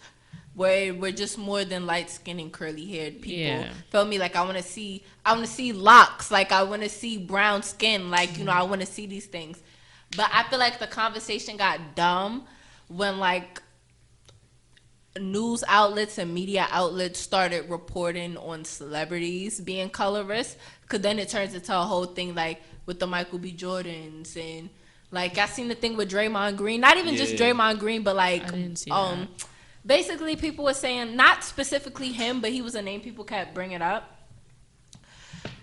we're just more than light skinned and curly haired people. Yeah. Feel me? Like I want to see locks. Like I want to see brown skin. Like, you know, I want to see these things. But I feel like the conversation got dumb when like news outlets and media outlets started reporting on celebrities being colorist, because then it turns into a whole thing like with the Michael B. Jordans, and like I seen the thing with Draymond Green, not even just Yeah. Draymond Green, but like I didn't see that. basically people were saying, not specifically him, but he was a name people kept bringing up,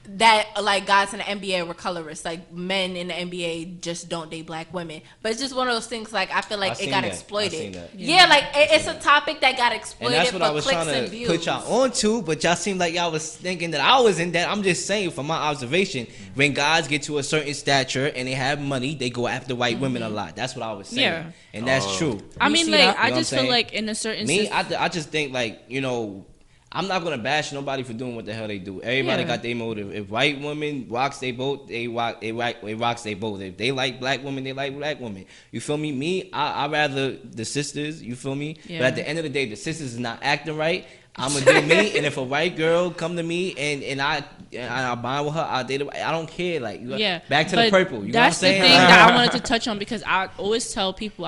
that like guys in the NBA were colorists, like men in the NBA just don't date black women. But it's just one of those things, like I feel like I it seen got that. I exploited. seen that. Yeah, like it's a topic that got And exploited that's for what I was clicks trying and to views. put y'all onto, but y'all seem like y'all was thinking that I was in that. I'm just saying, from my observation, when guys get to a certain stature and they have money, they go after white women a lot. That's what I was saying. Yeah. And that's true. I You mean, see like, that? I You know just what I'm feel saying? like in a certain Me, sense- I just think, like, you know, I'm not gonna bash nobody for doing what the hell they do. Everybody Yeah. got their motive. If white women rocks they boat, they rocks they boat. If they like black women, they like black women. You feel me? Me, I rather the sisters. You feel me? Yeah. But at the end of the day, the sisters is not acting right. I'm gonna do me, and if a white girl come to me and I bond with her, I date her. I don't care. Like, Yeah. back to But the purple. You know what I'm that's the saying? thing that I wanted to touch on, because I always tell people,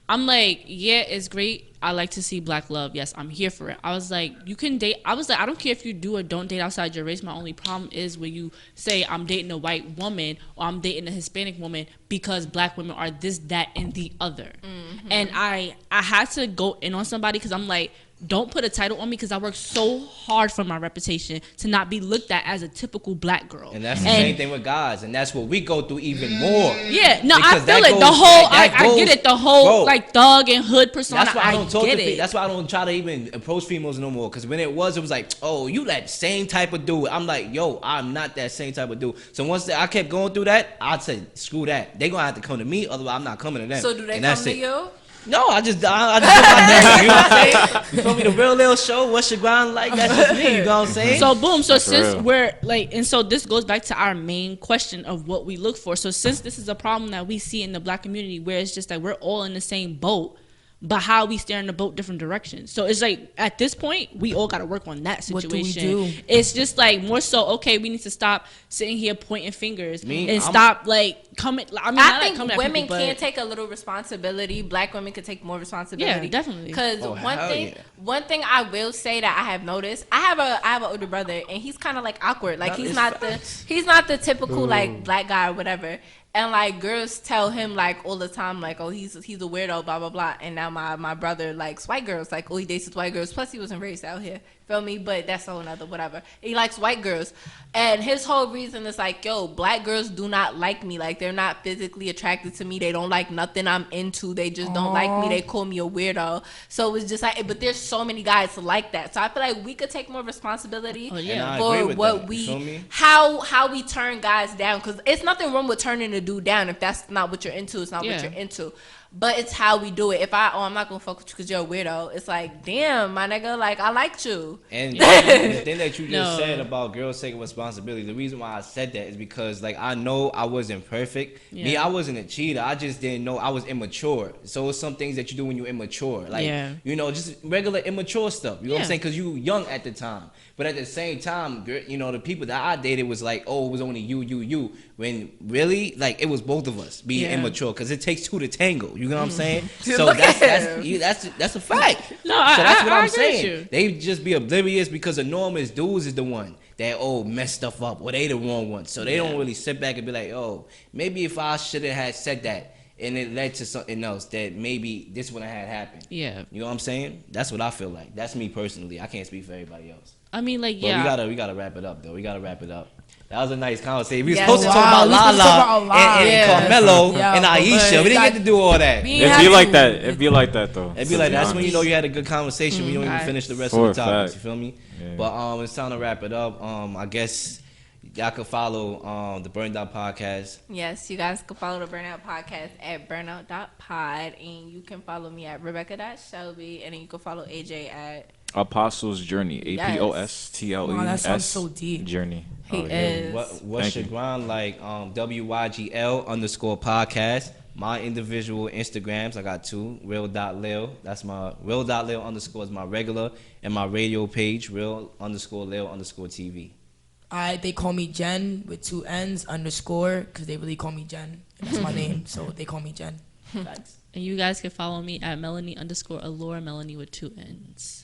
I'm like, yeah, it's great. I like to see black love. Yes, I'm here for it. I was like, you can date. I was like, I don't care if you do or don't date outside your race. My only problem is when you say I'm dating a white woman or I'm dating a Hispanic woman because black women are this, that, and the other. Mm-hmm. And I had to go in on somebody, because I'm like, don't put a title on me, because I work so hard for my reputation to not be looked at as a typical black girl. And that's the same thing with guys, and that's what we go through even more. Yeah, no, Because I that feel it. goes- The whole, that I get goes- it. The whole Bro, like thug and hood persona. That's why I don't talk to get people. it. That's why I don't try to even approach females no more. Because when it was like, oh, you that same type of dude. I'm like, yo, I'm not that same type of dude. So once I kept going through that, I said, screw that. They gonna have to come to me, otherwise I'm not coming to them. So do they And come that's to it. you? No, I just do my thing. You know what I'm saying? You feel me? The real little show. What's your grind like? That's just me. You know what I'm saying? So boom. So That's since real. we're like, and so this goes back to our main question of what we look for. So since this is a problem that we see in the black community, where it's just like we're all in the same boat, but how we steering the boat different directions. So it's like at this point, we all got to work on that What do we situation. do? It's just like more so, okay, we need to stop sitting here pointing fingers Me, and I'm- stop like coming. I mean, I not like think coming at women people, can but- take a little responsibility. Black women could take more responsibility. Yeah, definitely. Because Oh, one hell thing, yeah. one thing I will say that I have noticed, I have an older brother, and he's kind of like awkward. Like That he's is not facts. the typical like black guy or whatever. And like girls tell him like all the time, like, oh, he's a weirdo, blah blah blah. And now my brother likes white girls, like, oh, he dates with white girls. Plus he wasn't raised out here, feel me? But that's a whole nother whatever. He likes white girls, and his whole reason is like, yo, black girls do not like me. Like they're not physically attracted to me. They don't like nothing I'm into. They just don't like me. They call me a weirdo. So it's just like, but there's so many guys like that. So I feel like we could take more responsibility Oh, yeah. And I for agree with what that. You feel me? how we turn guys down, because it's nothing wrong with turning a dude down. If that's not what you're into, it's not Yeah. what you're into, but it's how we do it. If I'm not gonna fuck with you because you're a weirdo, it's like, damn, my nigga, like I liked you. And the thing that you just No. said about girls taking responsibility, the reason why I said that is because, like, I know I wasn't perfect. Me, Yeah. I wasn't a cheater. I just didn't know I was immature. So it's some things that you do when you're immature. Like, Yeah. you know, just regular immature stuff. You know what I'm Yeah. saying? Because you young at the time. But at the same time, you know, the people that I dated was like, oh, it was only you. When really, like, it was both of us being Yeah. immature. Because it takes two to tango. You You know what I'm saying? Dude, So look at that's a fact. No, so that's what I I'm agree with saying. you. They just be oblivious because the norm is dudes is the one that mess stuff up or they the wrong one. So they don't really sit back and be like, oh, maybe if I shouldn't have said that and it led to something else that maybe this wouldn't have happened. Yeah. You know what I'm saying? That's what I feel like. That's me personally. I can't speak for everybody else. I mean, like, But yeah. we gotta wrap it up though. We gotta wrap it up. That was a nice conversation. We was Yes, supposed to wow, talk about we supposed to talk Lala about and Lala. Carmelo Yeah, and but Aisha. We didn't get to do all that. We It'd have be like to. that. It'd be like that though. It'd be like that's when you know you had a good conversation. We don't even Facts. finish the rest For of the a topics. fact. You feel me? Yeah. But it's time to wrap it up. I guess y'all could follow the Burned Out Podcast. Yes, you guys can follow the Burnout Podcast at burnout.pod, and you can follow me at Rebecca.Shelby, and then you can follow AJ at Apostles Journey. APOSTLES. Wow, that sounds so deep. Journey. He Oh, yeah. is. What's Thank your you. grind like? WYGL_podcast. My individual Instagrams, I got two. Real.Lil. That's my Real.Lil _ is my regular, and my radio page, Real_Lil_TV. They call me Jen with 2 N's _ because they really call me Jen. And that's my name, so they call me Jen. Thanks. And you guys can follow me at Melanie _ Allure, Melanie with 2 N's.